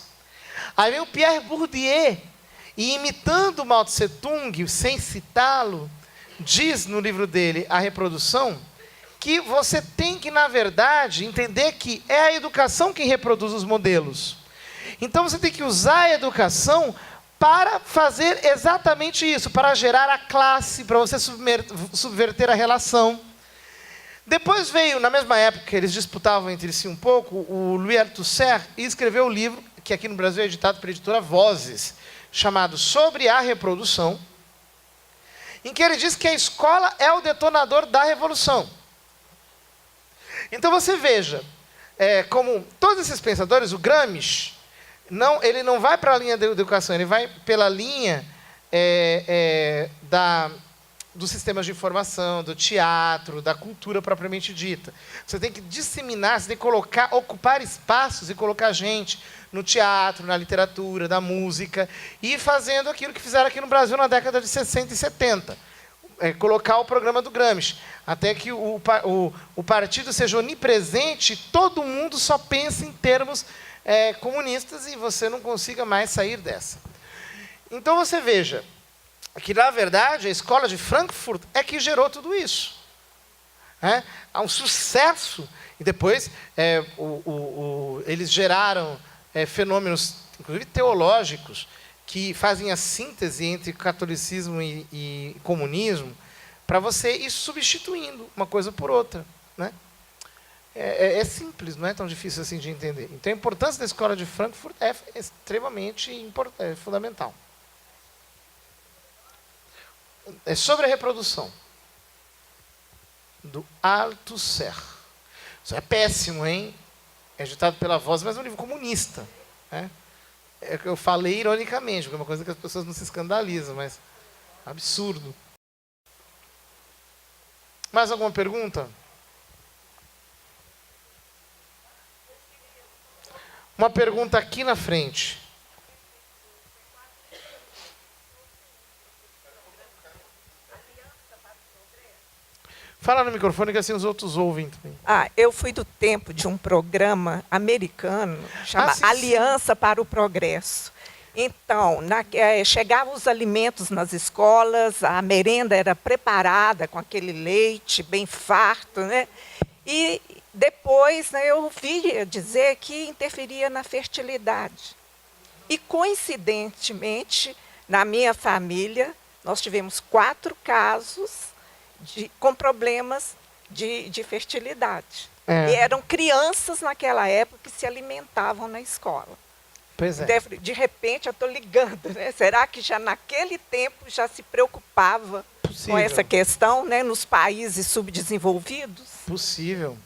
Aí vem o Pierre Bourdieu, e imitando Mao Tse Tung, sem citá-lo, diz no livro dele, A Reprodução, que você tem que, na verdade, entender que é a educação quem reproduz os modelos. Então você tem que usar a educação para fazer exatamente isso, para gerar a classe, para você subverter a relação. Depois veio, na mesma época que eles disputavam entre si um pouco, o Louis Althusser e escreveu o livro, que aqui no Brasil é editado pela editora Vozes, chamado Sobre a Reprodução, em que ele diz que a escola é o detonador da revolução. Então você veja, como todos esses pensadores, o Gramsci, ele não vai para a linha da educação, ele vai pela linha dos sistemas de informação, do teatro, da cultura propriamente dita. Você tem que disseminar, você tem que ocupar espaços e colocar gente no teatro, na literatura, na música, e ir fazendo aquilo que fizeram aqui no Brasil na década de 60 e 70. Colocar o programa do Gramsci, até que o partido seja onipresente, todo mundo só pensa em termos comunistas e você não consiga mais sair dessa. Então você veja que, na verdade, a escola de Frankfurt é que gerou tudo isso. Há um sucesso, e depois eles geraram fenômenos, inclusive teológicos, que fazem a síntese entre catolicismo e comunismo, para você ir substituindo uma coisa por outra, né? É simples, não é tão difícil assim de entender. Então a importância da escola de Frankfurt é extremamente fundamental. É sobre a reprodução, do Althusser. Isso é péssimo, hein? É editado pela Voz, mas é um livro comunista, né? Eu falei ironicamente, porque é uma coisa que as pessoas não se escandalizam, mas absurdo. Mais alguma pergunta? Uma pergunta aqui na frente. Fala no microfone que assim os outros ouvem também. Eu fui do tempo de um programa americano chamado Aliança para o Progresso. Então, chegavam os alimentos nas escolas, a merenda era preparada com aquele leite bem farto, né? E depois eu ouvi dizer que interferia na fertilidade. E, coincidentemente, na minha família, nós tivemos 4 casos com problemas de fertilidade. E eram crianças naquela época que se alimentavam na escola. Pois é. De repente, eu estou ligando, né? Será que já naquele tempo já se preocupava com essa questão, né, nos países subdesenvolvidos? Possível.